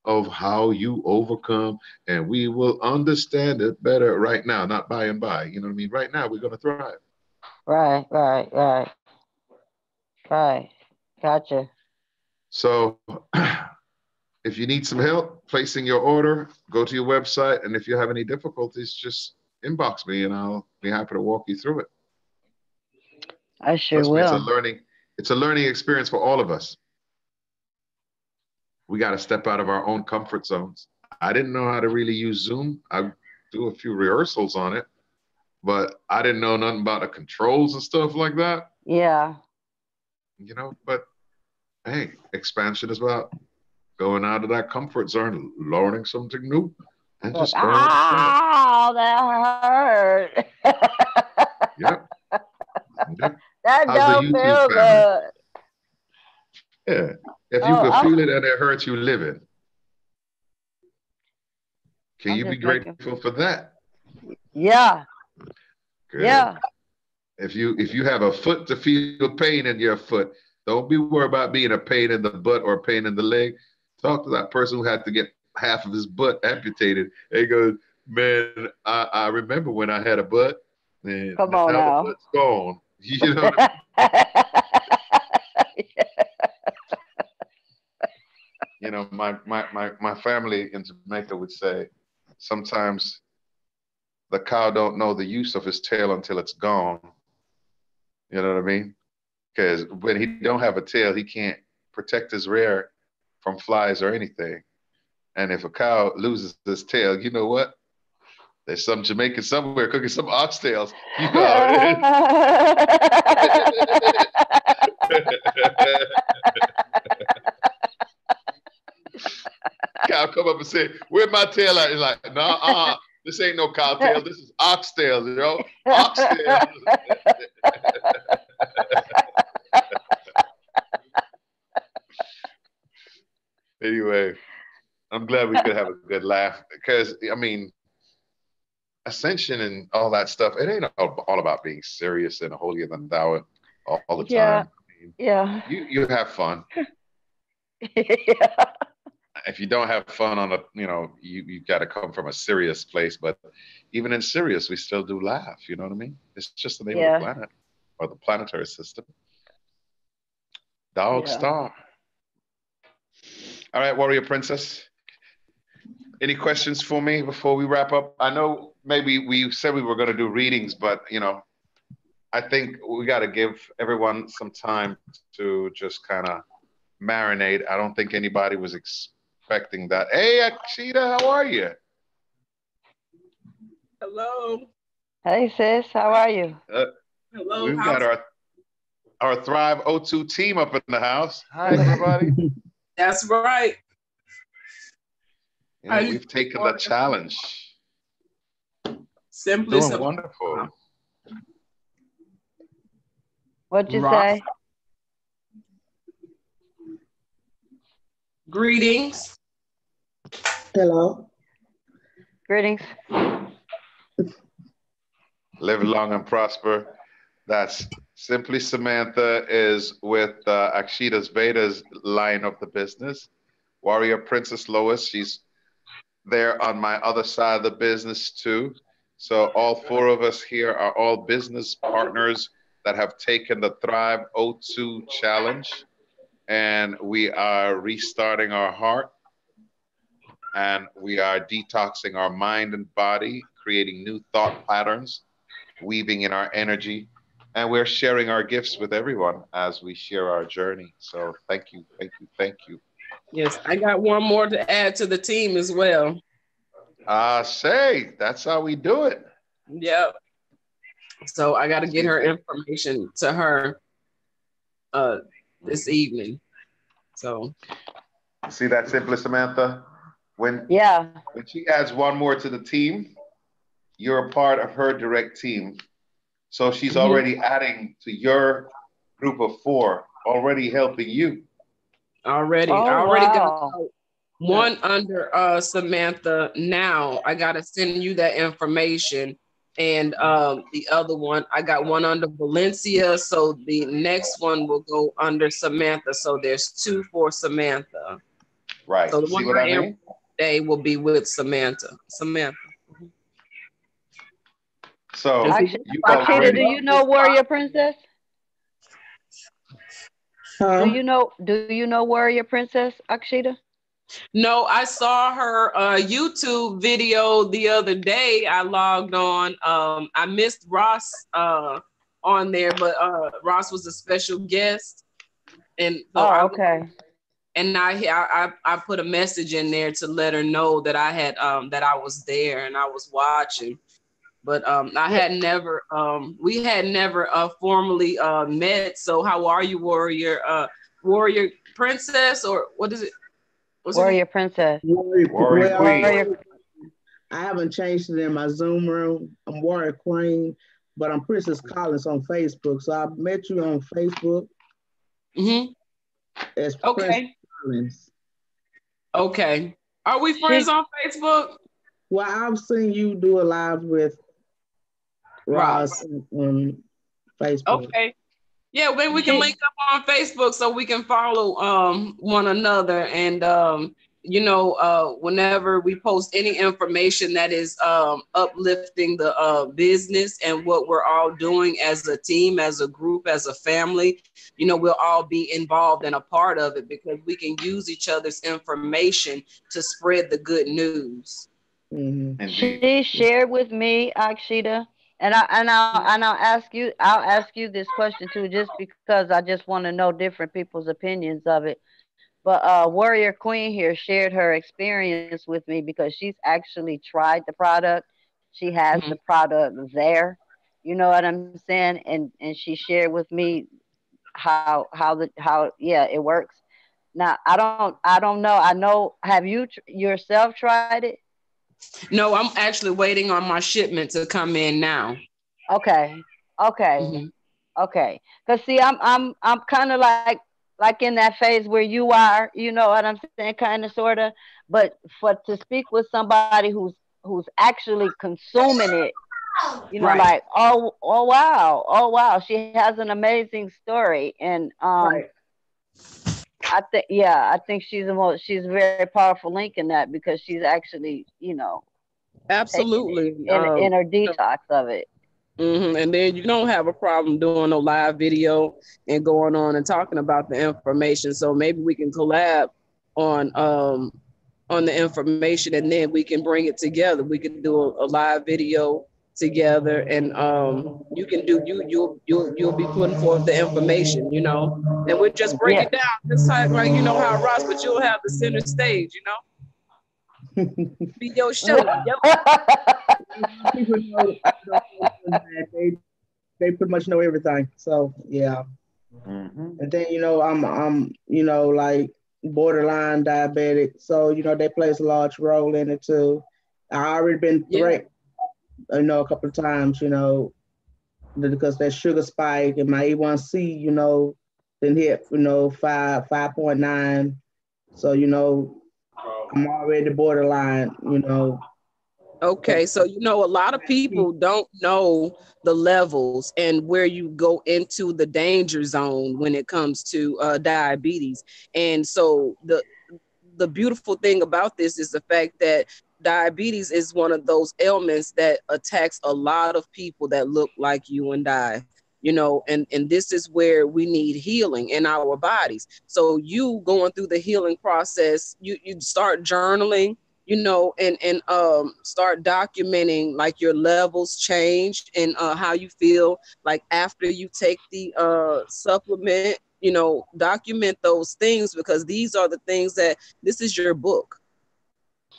of how you overcome, and we will understand it better right now, not by and by. You know what I mean? Right now, we're going to thrive. Right, right, right, right. Gotcha. So if you need some help placing your order, go to your website. And if you have any difficulties, just inbox me and I'll be happy to walk you through it. I sure Trust me, will. it's a learning experience for all of us. We got to step out of our own comfort zones. I didn't know how to really use Zoom. I do a few rehearsals on it, but I didn't know nothing about the controls and stuff like that. Yeah. You know, but hey, expansion is about going out of that comfort zone, learning something new, and Look, just going with the flow. ow, that hurt. Yep. Yep. That How's the don't YouTube feel family? good. Yeah. If you Oh, could feel it and it hurts you, live it. Can I'm you be just making. grateful for that? Yeah, Good. yeah. If you have a foot to feel pain in your foot, don't be worried about being a pain in the butt or a pain in the leg. Talk to that person who had to get half of his butt amputated. They go, man, I remember when I had a butt, and Come now on the now. butt's gone. You know what I mean? You know, my family in Jamaica would say, sometimes the cow don't know the use of his tail until it's gone. You know what I mean? Because when he don't have a tail, he can't protect his rear from flies or anything. And if a cow loses his tail, you know what? There's some Jamaican somewhere cooking some oxtails. You know how it is. Cow come up and say, "Where my tail at?" He's like, "No, this ain't no cow tail. This is oxtails, you know, oxtails." Anyway, I'm glad we could have a good laugh because, I mean, ascension and all that stuff, it ain't all about being serious and holier than thou all the Yeah, time. I mean, yeah. you have fun. Yeah. If you don't have fun on a, you know, you got to come from a serious place. But even in serious, we still do laugh. You know what I mean? It's just the name of the Yeah. planet or the planetary system. Dog Yeah. star. All right, warrior princess. Any questions for me before we wrap up? I know maybe we said we were going to do readings, but you know, I think we got to give everyone some time to just kind of marinate. I don't think anybody was expecting that. Hey, Akshita, how are you? Hello. Hey sis, how are you? Hello. We've got our Thrive O2 team up in the house. Hi, everybody. That's right. Yeah, we've taken the challenge. Simply Doing wonderful. What'd you say? Greetings. Hello. Greetings. Live long and prosper. That's Simply Samantha is with Akshita's Veda's line of the business. Warrior Princess Lois, she's there on my other side of the business too. So all four of us here are all business partners that have taken the Thrive O2 challenge, and we are restarting our heart, and we are detoxing our mind and body, creating new thought patterns, weaving in our energy, and we're sharing our gifts with everyone as we share our journey. So thank you, thank you, thank you. Yes, I got one more to add to the team as well. That's how we do it. Yep. So I got to get her information to her this evening. So see that, Simply Samantha? When she adds one more to the team, you're a part of her direct team. So she's already adding to your group of four, already helping you. I already got one under Samantha now. I got to send you that information. And the other one, I got one under Valencia. So the next one will go under Samantha. So there's two for Samantha. Right. So the See one what I I am mean? today will be with Samantha. Samantha. So you've Akshita, already. do you know Warrior Princess? Huh? Do you know Warrior Princess, Akshita? No, I saw her YouTube video the other day. I logged on. I missed Ross on there, but Ross was a special guest, and so I put a message in there to let her know that I had that I was there and I was watching. But I had never we had never formally met. So how are you, Warrior Princess, or what is it? Warrior Princess. Warrior Queen. I haven't changed it in my Zoom room. I'm Warrior Queen, but I'm Princess Collins on Facebook. So I met you on Facebook. As Princess Collins. Okay. Are we friends on Facebook? Well, I've seen you do a live with Ross on Facebook. Okay. Yeah, maybe we can link up on Facebook so we can follow one another, and whenever we post any information that is uplifting the business and what we're all doing as a team, as a group, as a family, we'll all be involved and a part of it, because we can use each other's information to spread the good news. Mm-hmm. She shared with me, Akshita, and I'll ask you this question too, just because I just want to know different people's opinions of it. But Warrior Queen here shared her experience with me because she's actually tried the product. She has the product there. You know what I'm saying? And she shared with me how it works. Now I don't know. I know, have you yourself tried it? No, I'm actually waiting on my shipment to come in now. Okay. Cause see, I'm kind of like in that phase where you are. You know what I'm saying? Kind of, sorta. But to speak with somebody who's actually consuming it, like oh wow, she has an amazing story, and I think she's a very powerful link in that, because she's actually absolutely in her detox of it. And then you don't have a problem doing no live video and going on and talking about the information. So maybe we can collab on the information, and then we can bring it together. We can do a live video together, and you can do you'll be putting forth the information, and we'll just break it down, just like how Ross, but you'll have the center stage, be your show. People know that they pretty much know everything. So yeah. And then I'm like borderline diabetic, so they plays a large role in it too. I already been threatened, a couple of times, because that sugar spike and my A1C, then hit 5.9. So I'm already borderline, Okay, so a lot of people don't know the levels and where you go into the danger zone when it comes to diabetes. And so the beautiful thing about this is the fact that diabetes is one of those ailments that attacks a lot of people that look like you and I. And this is where we need healing in our bodies. So you going through the healing process, you start journaling, and start documenting like your levels changed, and how you feel like after you take the supplement, document those things, because these are the things this is your book.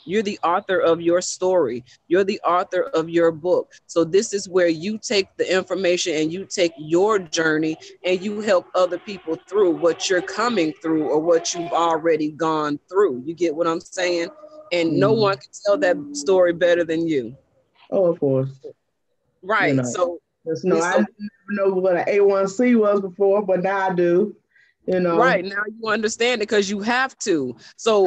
You're the author of your story. You're the author of your book. So this is where you take the information and you take your journey and you help other people through what you're coming through or what you've already gone through. You get what I'm saying? And no one can tell that story better than you. Oh, of course. Right. So I didn't know what an A1C was before, but now I do. Right, now you understand it because you have to. So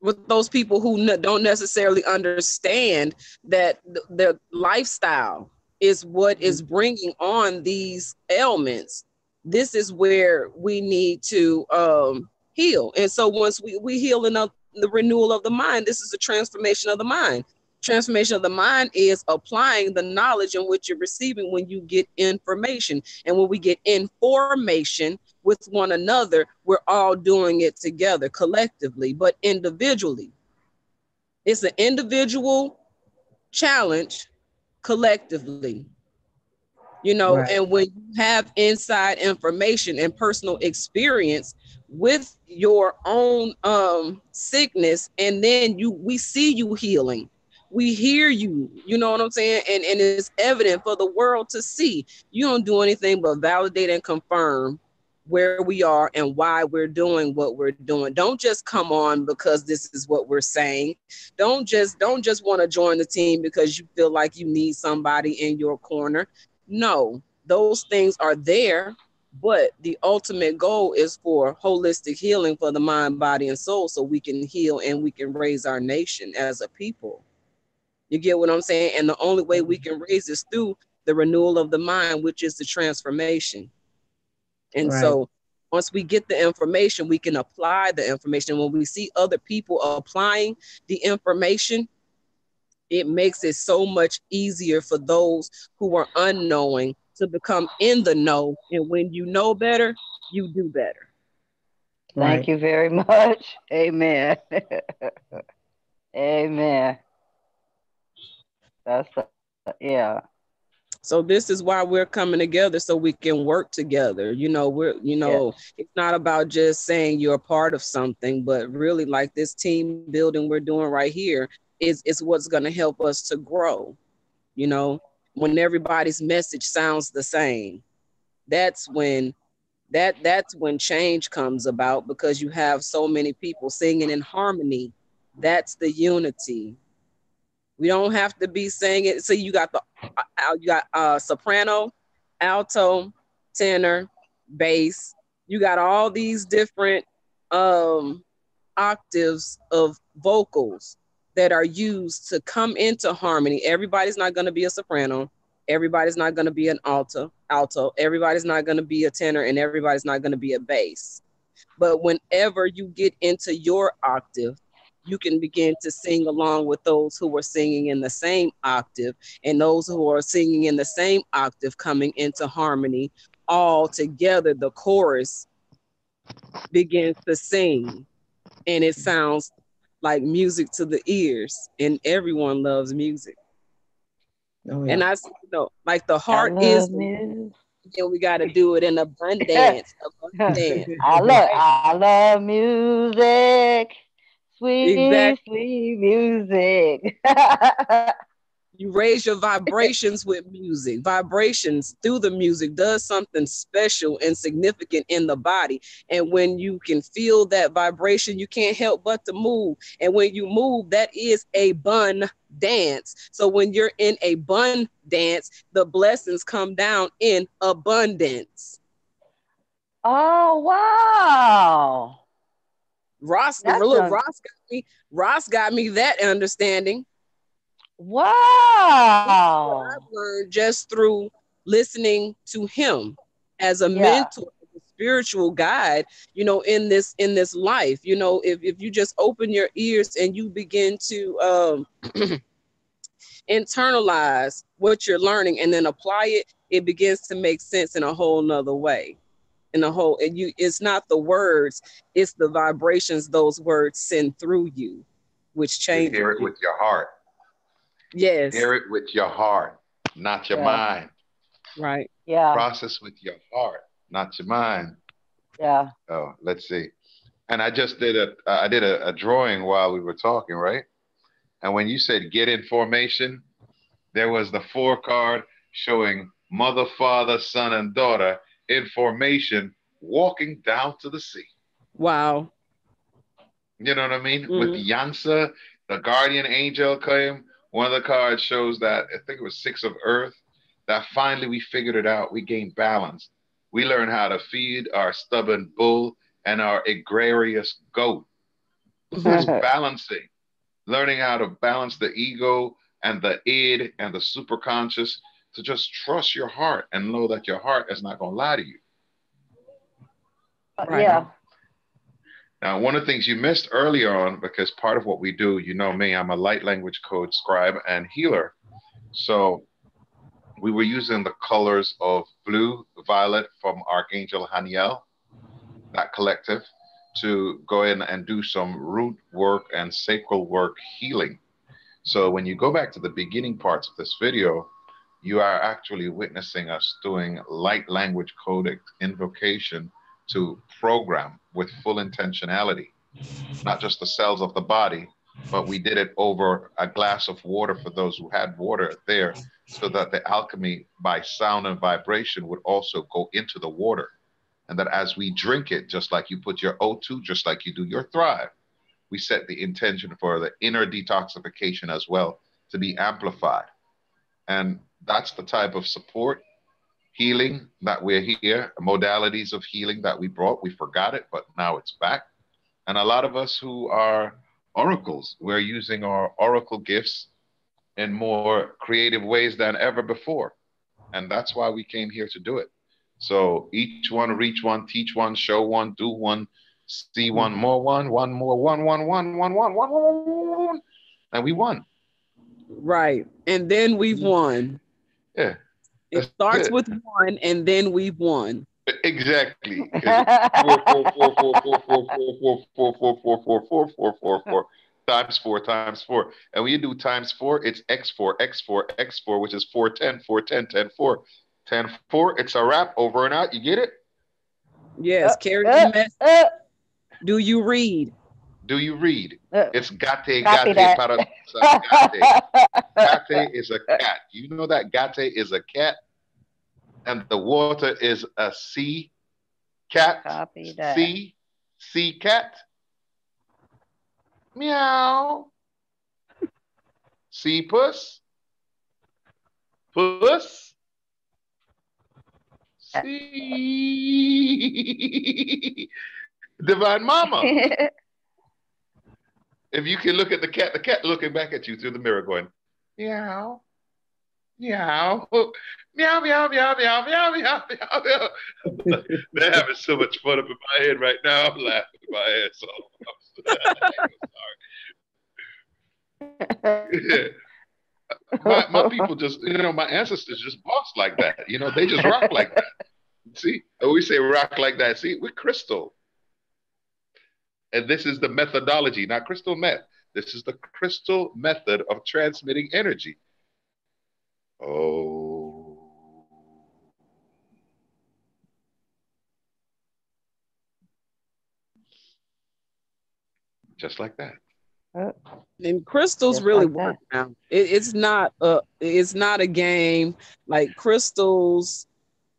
with those people who don't necessarily understand that their lifestyle is what is bringing on these ailments, this is where we need to heal. And so once we heal in the renewal of the mind, this is a transformation of the mind. Transformation of the mind is applying the knowledge in which you're receiving when you get information. And when we get information with one another, we're all doing it together collectively, but individually. It's an individual challenge collectively. You know, Right. and when you have inside information and personal experience with your own sickness, and then we see you healing, we hear you, you know what I'm saying, and it's evident for the world to see. You don't do anything but validate and confirm where we are and why we're doing what we're doing. Don't just come on because this is what we're saying. Don't just want to join the team because you feel like you need somebody in your corner. No, those things are there, but the ultimate goal is for holistic healing for the mind, body, and soul, so we can heal and we can raise our nation as a people. You get what I'm saying? And the only way we can raise is through the renewal of the mind, which is the transformation. And Right. so once we get the information, we can apply the information. When we see other people applying the information, it makes it so much easier for those who are unknowing to become in the know. And when you know better, you do better. Right. Thank you very much. Amen. Amen. That's yeah. So this is why we're coming together, so we can work together. You know, Yes. it's not about just saying you're a part of something, but really like this team building we're doing right here is what's going to help us to grow. You know, when everybody's message sounds the same, that's when that's when change comes about, because you have so many people singing in harmony. That's the unity. We don't have to be singing. So you got soprano, alto, tenor, bass. You got all these different octaves of vocals that are used to come into harmony. Everybody's not going to be a soprano. Everybody's not going to be an alto. Everybody's not going to be a tenor, and everybody's not going to be a bass. But whenever you get into your octave, you can begin to sing along with those who are singing in the same octave, and those who are singing in the same octave coming into harmony. All together, the chorus begins to sing, and it sounds like music to the ears, and everyone loves music. Oh, yeah. And I, like the I heart is love the, music. and we got to do it in abundance, abundance. I love music. Sweet, Exactly. sweet music. You raise your vibrations with music. Vibrations through the music does something special and significant in the body. And when you can feel that vibration, you can't help but to move. And when you move, that is a bun dance. So when you're in a bun dance, the blessings come down in abundance. Oh, wow. Ross, That's look, a Ross got me that understanding. This is what wow. I've learned just through listening to him as a Yeah. mentor, as a spiritual guide, in this life. If you just open your ears and you begin to internalize what you're learning and then apply it, it begins to make sense in a whole nother way. It's not the words, it's the vibrations those words send through you, which You changes hear it you. with your heart. Yes. Hear it with your heart, not your Yeah. mind. Right. Yeah. Process with your heart, not your mind. Yeah. Oh, let's see. And I just did a drawing while we were talking, right? And when you said get in formation, there was the 4 card showing mother, father, son, and daughter in formation walking down to the sea. Wow. You know what I mean? Mm-hmm. With Yansa, the guardian angel came. One of the cards shows that, I think it was 6 of earth, that finally we figured it out. We gained balance. We learned how to feed our stubborn bull and our egregious goat. That's balancing. Learning how to balance the ego and the id and the superconscious, to just trust your heart and know that your heart is not going to lie to you. Right. Yeah. Now, one of the things you missed earlier on, because part of what we do, you know me, I'm a light language code scribe and healer. So we were using the colors of blue, violet from Archangel Haniel, that collective, to go in and do some root work and sacral work healing. So when you go back to the beginning parts of this video, you are actually witnessing us doing light language codec invocation to program with full intentionality, not just the cells of the body, but we did it over a glass of water for those who had water there, so that the alchemy by sound and vibration would also go into the water. And that as we drink it, just like you put your O2, just like you do your Thrive, we set the intention for the inner detoxification as well to be amplified. And that's the type of support, healing that we're here, modalities of healing that we brought. We forgot it, but now it's back. And a lot of us who are oracles, we're using our oracle gifts in more creative ways than ever before. And that's why we came here to do it. So each one, reach one, teach one, show one, do one, see one more, one more, one, and we won. Right. And then we've won. Yeah. It starts with one, and then we've won. Exactly. Times four times four. And when you do times four, it's x4, x4, x4, which is 4, 10, 4, 10, 10, 4. 10, 4, it's a wrap, over and out. You get it? Yes, carry the message. Do you read? Do you read? It's gate, gate, para, gate. Gate is a cat. You know that gate is a cat? And the water is a sea cat. Copy that. Sea cat. Meow. Sea puss. Puss. Sea. Divine Mama. If you can look at the cat looking back at you through the mirror going, meow. Meow, meow, meow, meow, meow, meow, meow, meow, meow. They're having so much fun up in my head right now. I'm laughing in my head, so I'm sorry. My people just, my ancestors just boss like that. They just rock like that. See, we say rock like that. See, we're crystal. And this is the methodology, not crystal meth. This is the crystal method of transmitting energy. Oh. Just like that. And crystals really work now. It's not a game. Like, crystals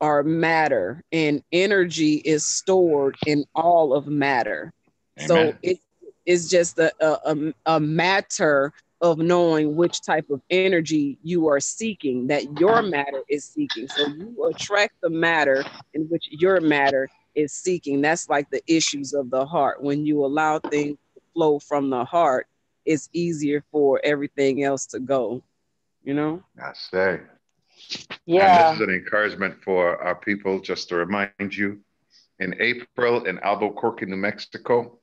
are matter, and energy is stored in all of matter. Amen. So it's just a matter of knowing which type of energy you are seeking, that your matter is seeking. So you attract the matter in which your matter is seeking. That's like the issues of the heart. When you allow things to flow from the heart, it's easier for everything else to go, I say. Yeah. And this is an encouragement for our people, just to remind you, in April in Albuquerque, New Mexico,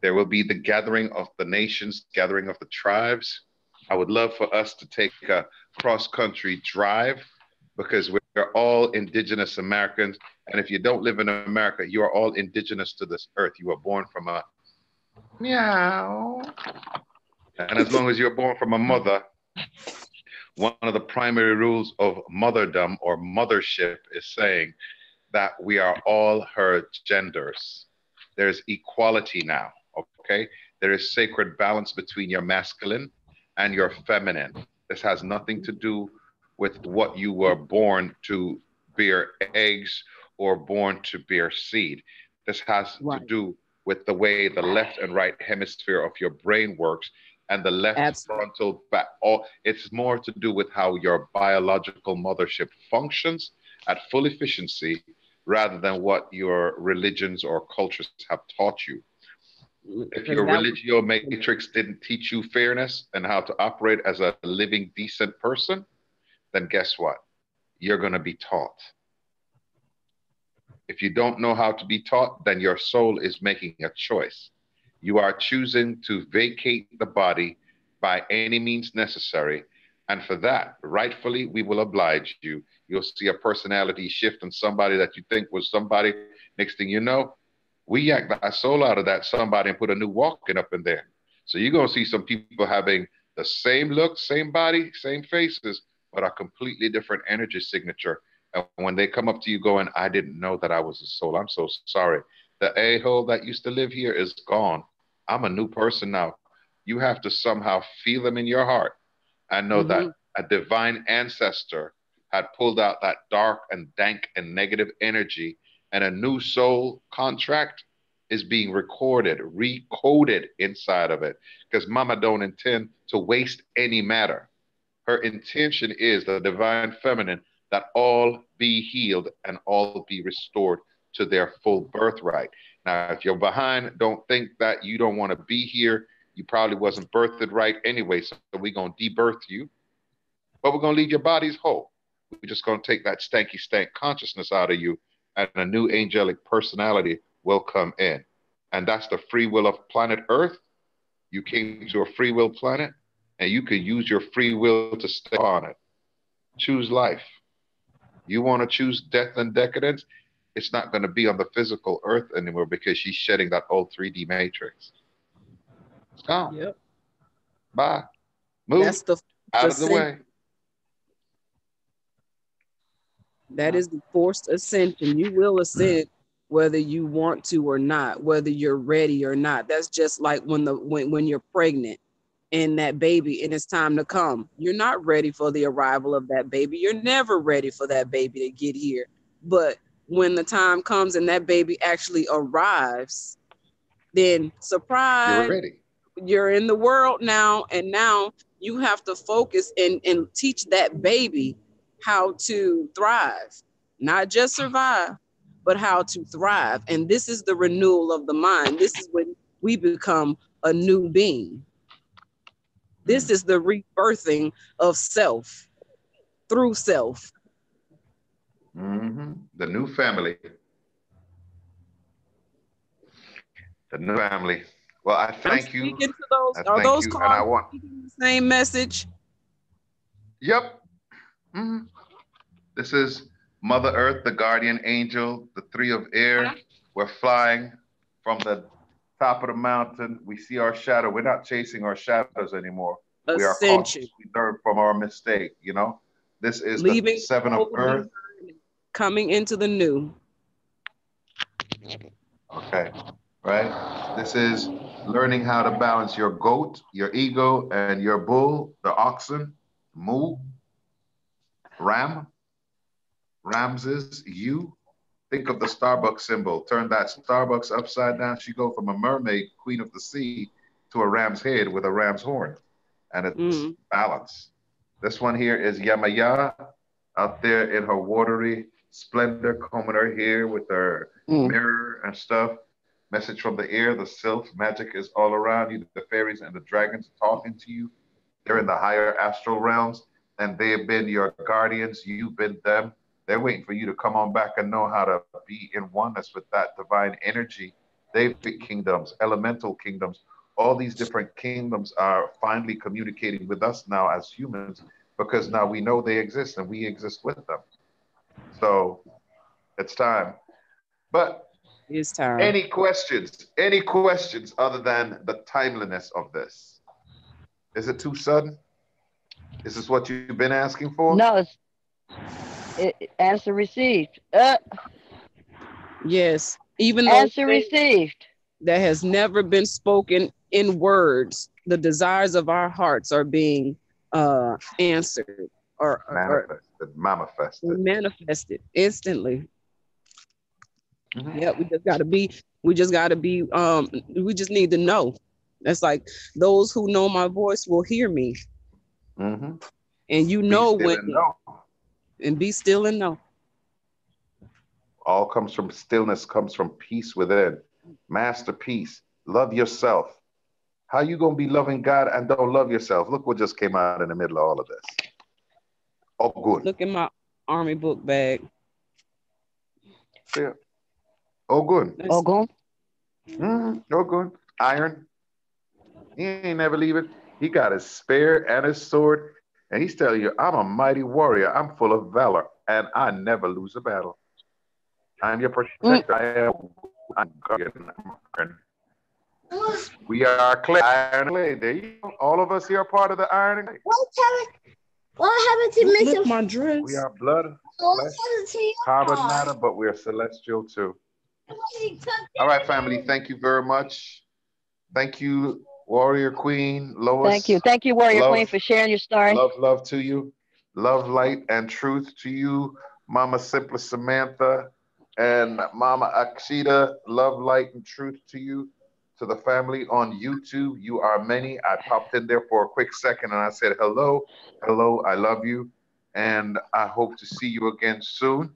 there will be the gathering of the nations, gathering of the tribes. I would love for us to take a cross-country drive, because we're all indigenous Americans. And if you don't live in America, you are all indigenous to this earth. You were born from a meow. And as long as you're born from a mother, one of the primary rules of motherdom or mothership is saying that we are all her genders. There's equality now, okay? There is sacred balance between your masculine and your feminine. This has nothing to do with what you were born to bear eggs or born to bear seed. This has to do with the way the left and right hemisphere of your brain works, and the left frontal back. It's more to do with how your biological mothership functions at full efficiency, rather than what your religions or cultures have taught you. If your religio matrix didn't teach you fairness and how to operate as a living, decent person, then guess what? You're going to be taught. If you don't know how to be taught, then your soul is making a choice. You are choosing to vacate the body by any means necessary. And for that, rightfully, we will oblige you. You'll see a personality shift in somebody that you think was somebody. Next thing you know, we yanked that soul out of that somebody and put a new walking up in there. So you're going to see some people having the same look, same body, same faces, but a completely different energy signature. And when they come up to you going, I didn't know that I was a soul. I'm so sorry. The a-hole that used to live here is gone. I'm a new person now. You have to somehow feel them in your heart and know that a divine ancestor had pulled out that dark and dank and negative energy, and a new soul contract is being recorded, recoded inside of it, because Mama don't intend to waste any matter. Her intention is the divine feminine, that all be healed and all be restored to their full birthright. Now, if you're behind, don't think that you don't want to be here. You probably wasn't birthed right anyway, so we're going to debirth you, but we're going to leave your bodies whole. We're just going to take that stanky stank consciousness out of you, and a new angelic personality will come in. And that's the free will of planet Earth. You came to a free will planet, and you could use your free will to stay on it. Choose life. You want to choose death and decadence? It's not going to be on the physical Earth anymore, because she's shedding that old 3D matrix. It's gone. Yep. Bye. Move. That's out of the way. That is the forced ascension. You will ascend whether you want to or not, whether you're ready or not. That's just like when you're pregnant and that baby and it's time to come. You're not ready for the arrival of that baby. You're never ready for that baby to get here. But when the time comes and that baby actually arrives, then surprise, you're ready. You're in the world now, and now you have to focus and teach that baby how to thrive, not just survive, but how to thrive. And this is the renewal of the mind. This is when we become a new being. This is the rebirthing of self through self. The new family. The new family. Well, I thank you. To those, are those called the same message? Yep. This is Mother Earth, the guardian angel, the three of air. We're flying from the top of the mountain. We see our shadow. We're not chasing our shadows anymore. Ascension. We are cautious. We learn from our mistake, you know? This is leaving the seven of earth. Coming into the new. Okay, right? This is learning how to balance your goat, your ego, and your bull, the oxen, moo, ram. Ramses, you. Think of the Starbucks symbol. Turn that Starbucks upside down. She go from a mermaid, queen of the sea, to a ram's head with a ram's horn. And it's balance. This one here is Yamaya, out there in her watery splendor, combing her hair with her mirror and stuff. Message from the air, the sylph, magic is all around you. The fairies and the dragons talking to you. They're in the higher astral realms, and they have been your guardians. You've been them. They're waiting for you to come on back and know how to be in oneness with that divine energy. They've been kingdoms, elemental kingdoms. All these different kingdoms are finally communicating with us now as humans, because now we know they exist and we exist with them. So it's time. But it's time. Any questions other than the timeliness of this? Is it too sudden? Is this what you've been asking for? No, answer received. Yes, even though answer received. That has never been spoken in words. The desires of our hearts are being answered or manifested instantly. Yeah, we just gotta be, we just need to know. That's like, those who know my voice will hear me. And you know when, and be still and know. All comes from stillness, comes from peace within. Master peace. Love yourself. How you gonna be loving God and don't love yourself? Look what just came out in the middle of all of this. Oh, good. Look in my army book bag. Yeah. Oh, good. Oh, good. Oh, good. iron. He ain't never leave it. He got his spear and his sword, and he's telling you, I'm a mighty warrior. I'm full of valor, and I never lose a battle. I'm your protector. I'm guardian. We are clay, iron and clay. There you go. All of us here are part of the iron and clay. What happened to Mr. My dress? We are blood, flesh, carbon matter, but we are celestial too. All right, family. Thank you very much. Thank you, Warrior Queen, Lois. Thank you. Thank you, Warrior Queen, for sharing your story. Love to you. Love, light, and truth to you, Mama Simply Samantha and Mama Akshita. Love, light, and truth to you. To the family on YouTube, you are many. I popped in there for a quick second and I said, hello, hello, I love you. And I hope to see you again soon.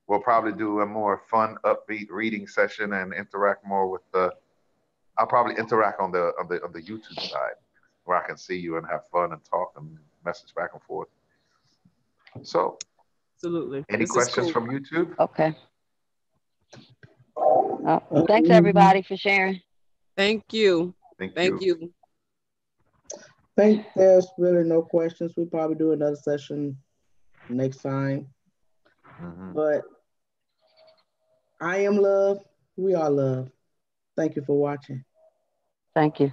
We'll probably do a more fun, upbeat reading session and interact more with the, I'll probably interact on the YouTube side where I can see you and have fun and talk and message back and forth. So, absolutely. Any questions from YouTube? Okay. Thanks everybody for sharing. Thank you. Thank you. I think there's really no questions. We'll probably do another session next time. But I am love. We are love. Thank you for watching. Thank you.